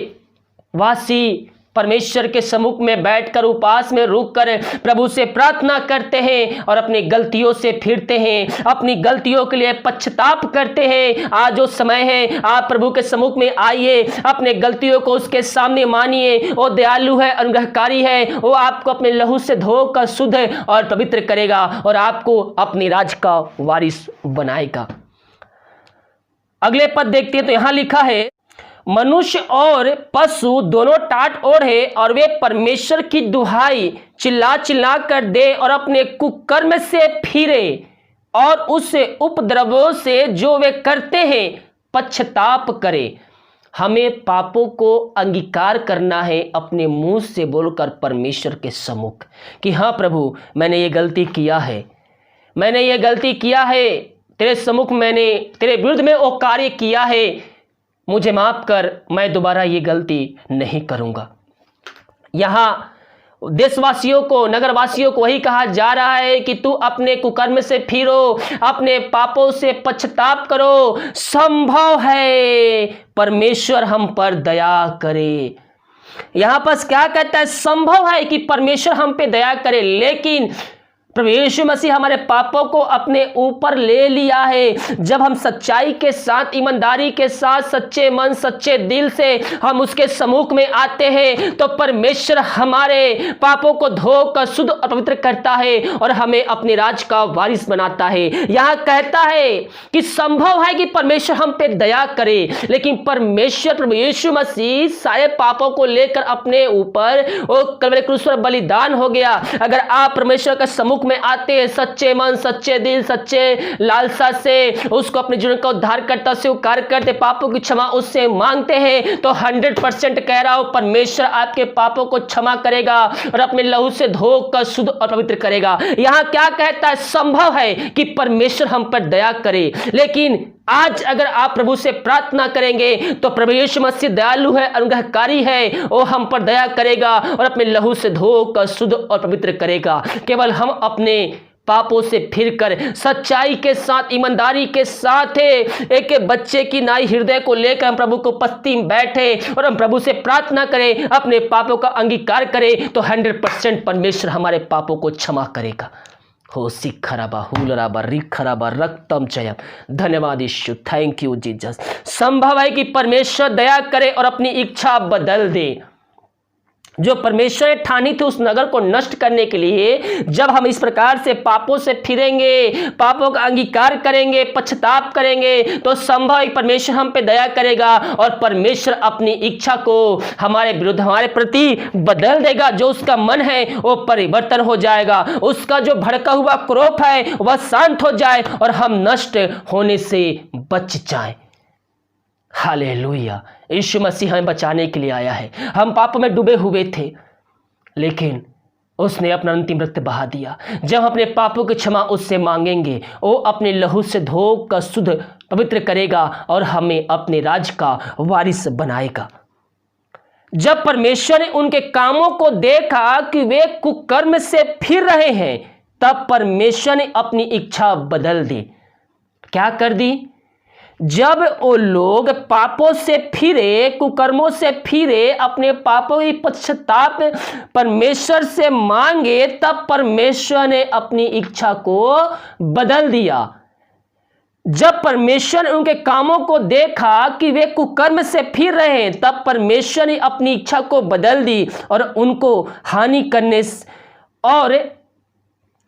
A: वासी परमेश्वर के सम्मुख में बैठकर उपवास में रुककर प्रभु से प्रार्थना करते हैं और अपनी गलतियों से फिरते हैं, अपनी गलतियों के लिए पश्चाताप करते हैं। आज जो समय है, आप प्रभु के सम्मुख में आइए, अपने गलतियों को उसके सामने मानिए। वो दयालु है, अनुग्रहकारी है, वो आपको अपने लहू से धोकर शुद्ध और पवित्र करेगा और आपको अपने राज का वारिस बनाएगा। अगले पद देखते हैं तो यहां लिखा है, मनुष्य और पशु दोनों टाट ओढ़े और वे परमेश्वर की दुहाई चिल्ला चिल्ला कर दे और अपने कुकर्म से फिरे और उस उपद्रवों से जो वे करते हैं पश्चाताप करे। हमें पापों को अंगीकार करना है, अपने मुंह से बोलकर परमेश्वर के सम्मुख कि हाँ प्रभु, मैंने ये गलती किया है, मैंने ये गलती किया है, तेरे सम्मुख मैंने तेरे विरुद्ध में वो कार्य किया है, मुझे माफ कर, मैं दोबारा ये गलती नहीं करूंगा। यहाँ देशवासियों को, नगरवासियों को वही कहा जा रहा है कि तू अपने कुकर्म से फिरो, अपने पापों से पश्चाताप करो। संभव है परमेश्वर हम पर दया करे। यहां पर क्या कहता है? संभव है कि परमेश्वर हम पे दया करे, लेकिन प्रभु यीशु मसीह हमारे पापों को अपने ऊपर ले लिया है। जब हम सच्चाई के साथ, ईमानदारी के साथ, सच्चे मन सच्चे दिल से हम उसके सम्मुख में आते हैं तो परमेश्वर हमारे पापों को धोकर शुद्ध और पवित्र करता है और हमें अपने राज का वारिस बनाता है। यहाँ कहता है कि संभव है कि परमेश्वर हम पे दया करे, लेकिन परमेश्वर प्रभु यीशु मसीह सारे पापों को लेकर अपने ऊपर वो कलवरी क्रूस पर बलिदान हो गया। अगर आप परमेश्वर के सम्मुख में आते हैं सच्चे मन सच्चे दिल सच्चे लालसा से, उसको अपने जीवन का उद्धारकर्ता स्वीकार करते, पापों की क्षमा उससे मांगते हैं, तो 100% कह रहा हूं परमेश्वर आपके पापों को क्षमा करेगा और अपने लहू से धोकर शुद्ध और पवित्र करेगा। यहां क्या कहता है? संभव है कि परमेश्वर हम पर दया करे, लेकिन आज अगर आप प्रभु से प्रार्थना करेंगे तो प्रभु यीशु मसीह दयालु है, अनुग्रहकारी है, वो हम पर दया करेगा और अपने लहू से धोकर शुद्ध और पवित्र करेगा। केवल हम अपने पापों से फिरकर सच्चाई के साथ, ईमानदारी के साथ एक बच्चे की नाई हृदय को लेकर हम प्रभु को पस्ती में बैठे और हम प्रभु से प्रार्थना करें, अपने पापों का अंगीकार करें, तो 100% परमेश्वर हमारे पापों को क्षमा करेगा। हो सिखराबा हुलराबा रिखराबा रक्तम चयम। धन्यवाद यीशु, थैंक यू जीसस। संभव है कि परमेश्वर दया करे और अपनी इच्छा बदल दे। जो परमेश्वर ने ठानी थी उस नगर को नष्ट करने के लिए, जब हम इस प्रकार से पापों से फिरेंगे, पापों का अंगीकार करेंगे, पश्चाताप करेंगे, तो संभव है परमेश्वर हम पे दया करेगा और परमेश्वर अपनी इच्छा को हमारे विरुद्ध, हमारे प्रति बदल देगा। जो उसका मन है वो परिवर्तन हो जाएगा, उसका जो भड़का हुआ क्रोध है वह शांत हो जाए और हम नष्ट होने से बच जाएं। हालेलुया। यीशु मसीह हमें बचाने के लिए आया है। हम पापों में डूबे हुए थे, लेकिन उसने अपना अंतिम रक्त बहा दिया। जब हम अपने पापों की क्षमा उससे मांगेंगे, वो अपने लहू से धोकर शुद्ध पवित्र करेगा और हमें अपने राज का वारिस बनाएगा। जब परमेश्वर ने उनके कामों को देखा कि वे कुकर्म से फिर रहे हैं, तब परमेश्वर ने अपनी इच्छा बदल दी। क्या कर दी? जब वो लोग पापों से फिरे, कुकर्मों से फिरे, अपने पापों की पश्चाताप परमेश्वर से मांगे, तब परमेश्वर ने अपनी इच्छा को बदल दिया। जब परमेश्वर ने उनके कामों को देखा कि वे कुकर्म से फिर रहे हैं, तब परमेश्वर ने अपनी इच्छा को बदल दी और उनको हानि करने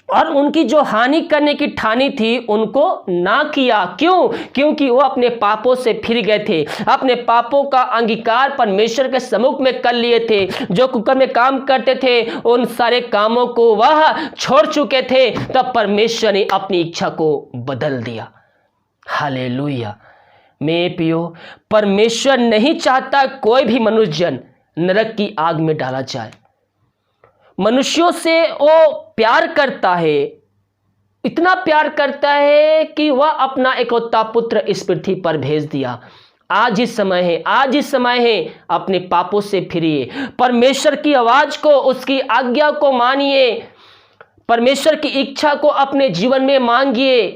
A: और उनकी जो हानि करने की ठानी थी उनको ना किया। क्यों? क्योंकि वो अपने पापों से फिर गए थे, अपने पापों का अंगीकार परमेश्वर के सम्मुख में कर लिए थे। जो कुकर्म में काम करते थे उन सारे कामों को वह छोड़ चुके थे। तब परमेश्वर ने अपनी इच्छा को बदल दिया। हालेलुया। मेरे प्रियो, परमेश्वर नहीं चाहता कोई भी मनुष्य जन नरक की आग में डाला जाए। मनुष्यों से वो प्यार करता है, इतना प्यार करता है कि वह अपना एकलौता पुत्र इस पृथ्वी पर भेज दिया। आज ही समय है, आज ही समय है, अपने पापों से फिरिए, परमेश्वर की आवाज को, उसकी आज्ञा को मानिए, परमेश्वर की इच्छा को अपने जीवन में मांगिए।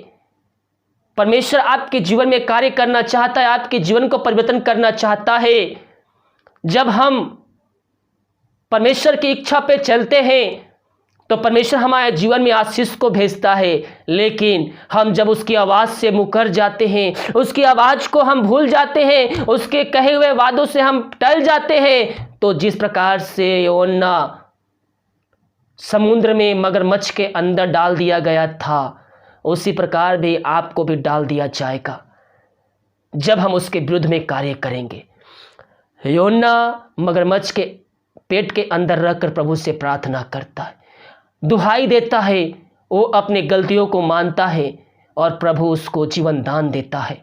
A: परमेश्वर आपके जीवन में कार्य करना चाहता है, आपके जीवन को परिवर्तन करना चाहता है। जब हम परमेश्वर की इच्छा पे चलते हैं तो परमेश्वर हमारे जीवन में आशीष को भेजता है, लेकिन हम जब उसकी आवाज़ से मुकर जाते हैं, उसकी आवाज़ को हम भूल जाते हैं, उसके कहे हुए वादों से हम टल जाते हैं, तो जिस प्रकार से योना समुद्र में मगरमच्छ के अंदर डाल दिया गया था, उसी प्रकार भी आपको भी डाल दिया जाएगा जब हम उसके विरुद्ध में कार्य करेंगे। योना मगरमच्छ के पेट के अंदर रहकर प्रभु से प्रार्थना करता है, दुहाई देता है, वो अपने गलतियों को मानता है और प्रभु उसको जीवन दान देता है।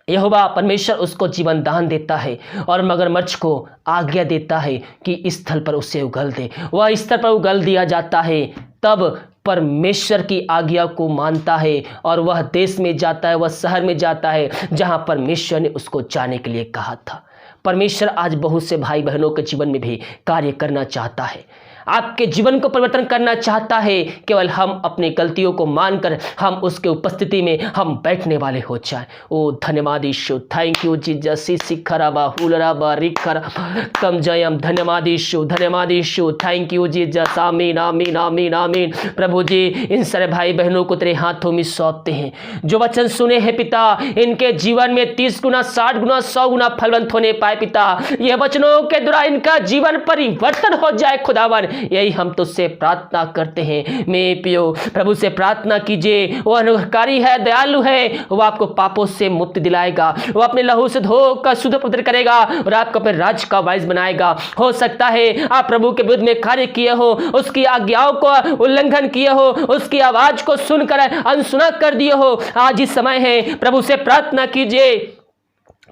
A: यहोवा परमेश्वर उसको जीवन दान देता है और मगरमच्छ को आज्ञा देता है कि इस स्थल पर उसे उगल दे। वह इस स्थल पर उगल दिया जाता है, तब परमेश्वर की आज्ञा को मानता है और वह देश में जाता है, वह शहर में जाता है जहां परमेश्वर ने उसको जाने के लिए कहा था। परमेश्वर आज बहुत से भाई बहनों के जीवन में भी कार्य करना चाहता है, आपके जीवन को परिवर्तन करना चाहता है। केवल हम अपनी गलतियों को मानकर हम उसके उपस्थिति में हम बैठने वाले हो जाए। ओ धन्यवाद यीशु, थैंक यू जीसस। सिखराबा हुलराबा रिखरा कम जयम, धन्यवाद यीशु, धन्यवाद यीशु, थैंक यू जीसस। आमीन आमीन आमीन आमीन। प्रभु जी, इन सारे भाई बहनों को तेरे हाथों में सौंपते हैं। जो वचन सुने हैं पिता, इनके जीवन में 30 गुना 60 गुना 100 गुना फलवंत होने पाए पिता। यह वचनों के द्वारा इनका जीवन परिवर्तन हो जाए खुदावन, यही हम तुझसे प्रार्थना करते हैं। मेरे प्रियो, प्रभु से प्रार्थना कीजिए, वो अनुग्रहकारी है, दयालु है, वो आपको पापों से मुक्ति दिलाएगा, वो अपने लहू से धोकर शुद्ध पवित्र करेगा और आपको अपने राज्य का वारिस बनाएगा। हो सकता है आप प्रभु के विरुद्ध में कार्य किए हो, उसकी आज्ञाओं को उल्लंघन किए हो, उसकी आवाज को सुनकर अनसुना कर दिए हो। आज ही समय है, प्रभु से प्रार्थना कीजिए।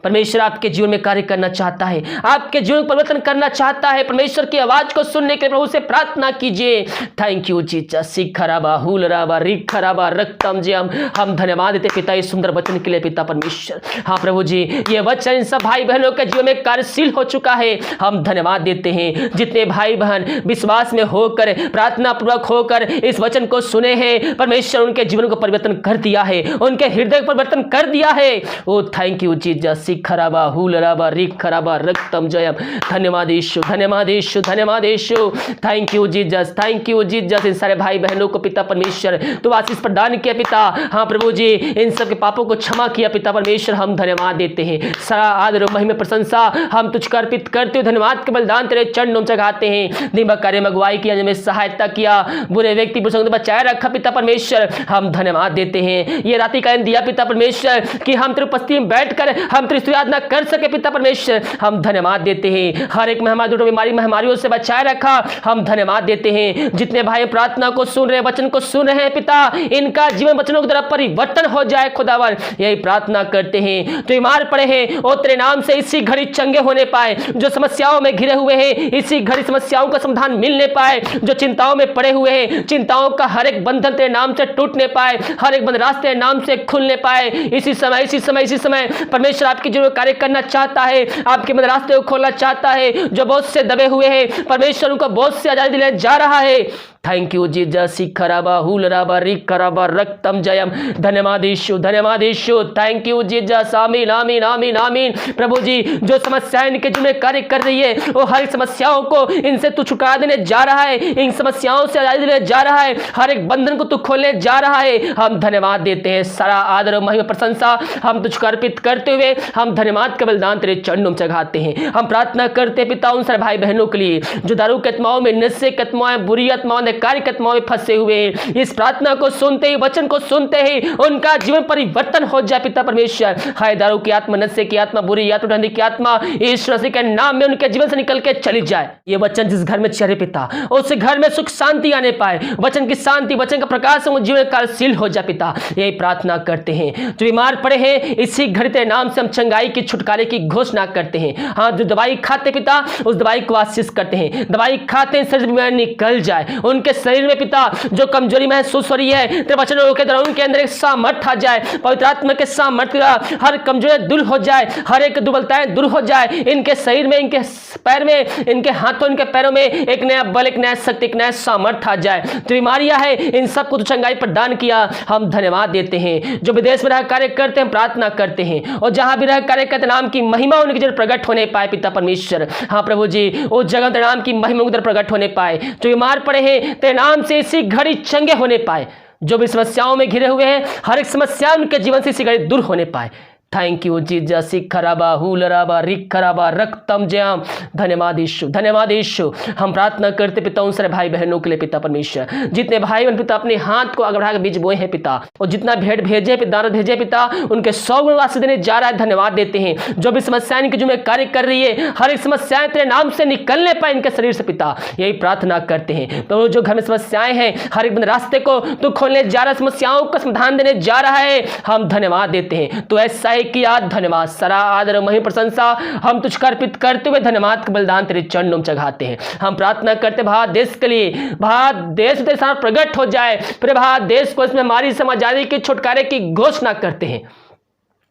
A: परमेश्वर आपके जीवन में कार्य करना चाहता है, आपके जीवन परिवर्तन करना चाहता है। परमेश्वर की आवाज को सुनने के लिए प्रभु से प्रार्थना कीजिए। Thank you Jesus. सिखराबा हुलराबा रिखराबा रक्तम जयम। हम धन्यवाद देते पिता इस सुंदर वचन के लिए पिता परमेश्वर। हाँ प्रभु जी, ये वचन इन सब भाई बहनों के जीवन में कार्यशील हो चुका है। हम धन्यवाद देते हैं। जितने भाई बहन विश्वास में होकर, प्रार्थना पूर्वक होकर इस वचन को सुने हैं, परमेश्वर उनके जीवन को परिवर्तन कर दिया है, उनके हृदय को परिवर्तन कर दिया है। ओ थैंक यू जीसस। खराबा हुलराबा रिखराबा रक्तम जयम। धन्यवाद यीशु, धन्यवाद यीशु, धन्यवाद यीशु। Thank you Jesus, thank you Jesus. इन सारे भाई बहनों को पिता परमेश्वर तो आशीष प्रदान किया पिता। हाँ प्रभु जी, इन सब के पापों को क्षमा किया पिता परमेश्वर। हम धन्यवाद देते हैं। सारा आदर और महिमा प्रशंसा हम तुझको अर्पित करते हुए धन्यवाद के बलिदान तेरे चरणों में चढ़ाते हैं। दिमाग कार्य में अगुवाई किया, में सहायता किया, बुरे व्यक्ति पुरुषों को बचाए रखा पिता परमेश्वर। हम धन्यवाद देते हैं। ये रात्रि कालीन दिया पिता परमेश्वर कि हम तेरे उपस्थिति में बैठकर हम तेरी ना कर सके पिता परमेश्वर। हम धन्यवाद देते हैं। हर एक महामारी महामारियों से बचाए रखा। हम धन्यवाद देते हैं। जितने भाई प्रार्थना को सुन रहे, वचन को सुन रहे हैं पिता, इनका जीवन वचनों की तरफ परिवर्तन हो जाए खुदावन, यही प्रार्थना करते हैं। जो बीमार पड़े हैं वो तेरे नाम से इसी घड़ी चंगे होने पाए। जो समस्याओं में घिरे हुए हैं इसी घड़ी समस्याओं का समाधान मिलने पाए। जो चिंताओं में पड़े हुए हैं चिंताओं का हर एक बंधन तेरे नाम से टूटने पाए, हर एक बंद रास्ते नाम से खुलने पाए। इसी समय इसी समय इसी समय परमेश्वर आपकी जो कार्य करना चाहता है, आपके मन रास्ते को खोलना चाहता है। जो बहुत से दबे हुए हैं परमेश्वर उनको बहुत से आजादी दिलाने जा रहा है। Thank you Jesus. सिखराबा हुलराबा रिखराबा रक्तम जयम। धन्यवाद यीशु, धन्यवाद यीशु। Thank you Jesus. आमीन आमीन आमीन आमीन। प्रभु जी, जो समस्याएं इनके जीवन में कार्य कर रही है वो हर समस्याओं को इनसे तू छुटकारा देने जा रहा है, इन समस्याओं से आजादी देने जा रहा है, हर एक बंधन को तू खोलने जा रहा है। हम धन्यवाद देते हैं। सारा आदर और महिमा प्रशंसा हम तुझको अर्पित करते हुए हम धन्यवाद का बलिदान तेरे चरणों में चढ़ाते हैं। हम प्रार्थना करते पिता उन सारे भाई बहनों के लिए जो दारू के आत्माओं में, नशे के आत्माओं में, बुरी आत्माओं में, कार्य के आत्माओं में फंसे हुए हैं। इस प्रार्थना को सुनते ही, वचन को सुनते ही उनका जीवन परिवर्तन हो जाए पिता परमेश्वर। हाय दारू की आत्मा, नशे की आत्मा, बुरी आत्मा, धंधे की आत्मा यीशु मसीह के नाम में उनके जीवन से निकल के चली जाए। ये वचन जिस घर में चले पिता, उस घर में सुख शांति आने पाए। वचन की शांति, वचन का प्रकाश से जीवन कार्यशील हो जाए पिता, यही प्रार्थना करते हैं। जो बीमार पड़े हैं इसी घड़ी तेरे नाम से हम चंगाई की, छुटकारे की घोषणा करते हैं। हाँ, जो दवाई खाते पिता उस दवाई को आशीष करते हैं। दवाई खाते हैं शरीर में निकल जाए, उनके शरीर में पिता जो कमजोरी महसूस हो रही है तेरे वचनों के द्वारा उनके अंदर एक सामर्थ आ जाए। पवित्र आत्मा के सामर्थ, हर कमजोरी दूर हो जाए, हर एक दुर्बलताएं दूर हो जाए। इनके शरीर में, इनके पैर में, इनके हाथों, इनके पैरों में एक नया बल, एक नया शक्ति, एक नया सामर्थ आ जाए। जो बीमारियां है इन सबको तो चंगाई प्रदान किया, हम धन्यवाद देते हैं। जो विदेश में रह कार्य करते हैं प्रार्थना करते हैं, और जहां भी रह कार्य करते नाम की महिमा उनके जरिए प्रकट होने पाए पिता परमेश्वर। हाँ प्रभु जी, उस जगह तेरे नाम की महिमा उधर प्रकट होने पाए। जो बीमार पड़े हैं तेरे नाम से इसी घड़ी चंगे होने पाए। जो भी समस्याओं में घिरे हुए हैं हर एक समस्या उनके जीवन से इसी घड़ी दूर होने पाए। Thank you Jesus. खराबा हुलराबा रिक खराबा रक्तम जयाम। धन्यवाद यीशु, धन्यवाद यीशु। हम प्रार्थना करते पिता उन सारे भाई बहनों के लिए पिता परमेश्वर, जितने भाई बहन पिता अपने हाथ को आगे बढ़ा के बीज बोए हैं पिता, और जितना भेंट भेजे पिता, भेजे पिता, उनके 100 गुण आशीष देने जा रहा है। धन्यवाद देते हैं। जो भी समस्याएं इनकी जो में कार्य कर रही है हर एक समस्याएं तेरे नाम से निकलने पाए इनके शरीर से पिता, यही प्रार्थना करते हैं। तो जो घर में समस्याएं हैं हर एक रास्ते को तू खोलने जा रहा है, समस्याओं का समाधान देने जा रहा है। हम धन्यवाद देते हैं। तो ऐसा किया, धन्यवाद। सारा आदर महिमा प्रशंसा हम तुझको अर्पित करते हुए धन्यवाद का बलिदान तेरे चरणों में चढ़ाते हैं। हम प्रार्थना करते भारत देश के लिए, भारत देश तेरे साथ प्रकट हो जाए। फिर भारत देश को इसमें हमारी समाजादी के छुटकारे की घोषणा करते हैं।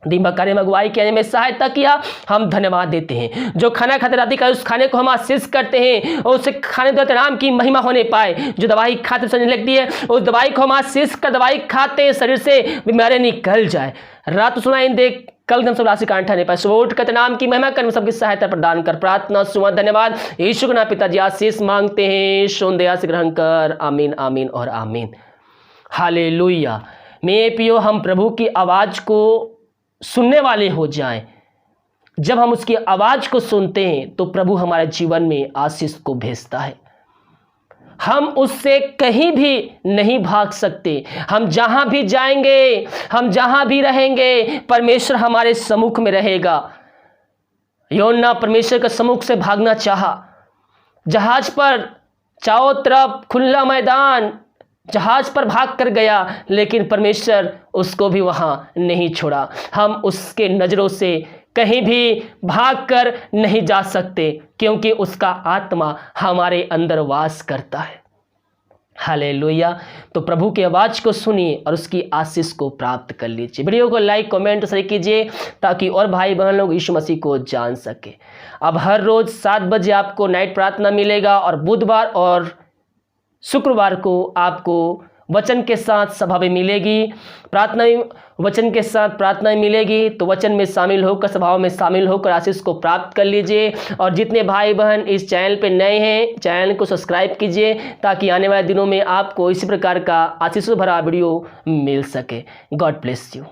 A: दिमाग कार्य में अगुवाई किया में सहायता किया, हम धन्यवाद देते हैं। जो खाना खाते राती का उस खाने को हम आशीष करते हैं और उसे खाने द्वारा नाम की महिमा होने पाए। जो दवाई खाते समझ लगती है उस दवाई को हम आशीष कर दवाई खाते शरीर से बीमारी निकल जाए। रात सुनाई देख कल हम सब राशि का अंठाने पाए। सुबह उठ कर नाम की महिमा कर सबकी सहायता प्रदान कर। प्रार्थना सुबह धन्यवाद यीशु के नाम पिताजी आशीष मांगते हैं, शोन दया से ग्रहण कर। आमीन आमीन और आमीन। हालेलुया। मेरे प्रियो, हम प्रभु की आवाज को सुनने वाले हो जाएं। जब हम उसकी आवाज को सुनते हैं तो प्रभु हमारे जीवन में आशीष को भेजता है। हम उससे कहीं भी नहीं भाग सकते। हम जहां भी जाएंगे, हम जहां भी रहेंगे, परमेश्वर हमारे सम्मुख में रहेगा। योना परमेश्वर के सम्मुख से भागना चाहा, जहाज पर चारों तरफ खुला मैदान, जहाज पर भाग कर गया, लेकिन परमेश्वर उसको भी वहां नहीं छोड़ा। हम उसके नजरों से कहीं भी भागकर नहीं जा सकते, क्योंकि उसका आत्मा हमारे अंदर वास करता है। हालेलुया। तो प्रभु की आवाज को सुनिए और उसकी आशीष को प्राप्त कर लीजिए। वीडियो को लाइक, कमेंट शेयर कीजिए ताकि और भाई बहन लोग यीशु मसीह को जान सके। अब हर रोज 7 बजे आपको नाइट प्रार्थना मिलेगा, और बुधवार और शुक्रवार को आपको वचन के साथ सभा में मिलेगी। प्रार्थना वचन के साथ प्रार्थना मिलेगी, तो वचन में शामिल होकर, सभाओं में शामिल होकर आशीष को प्राप्त कर लीजिए। और जितने भाई बहन इस चैनल पे नए हैं, चैनल को सब्सक्राइब कीजिए ताकि आने वाले दिनों में आपको इसी प्रकार का आशीष भरा वीडियो मिल सके। God bless you.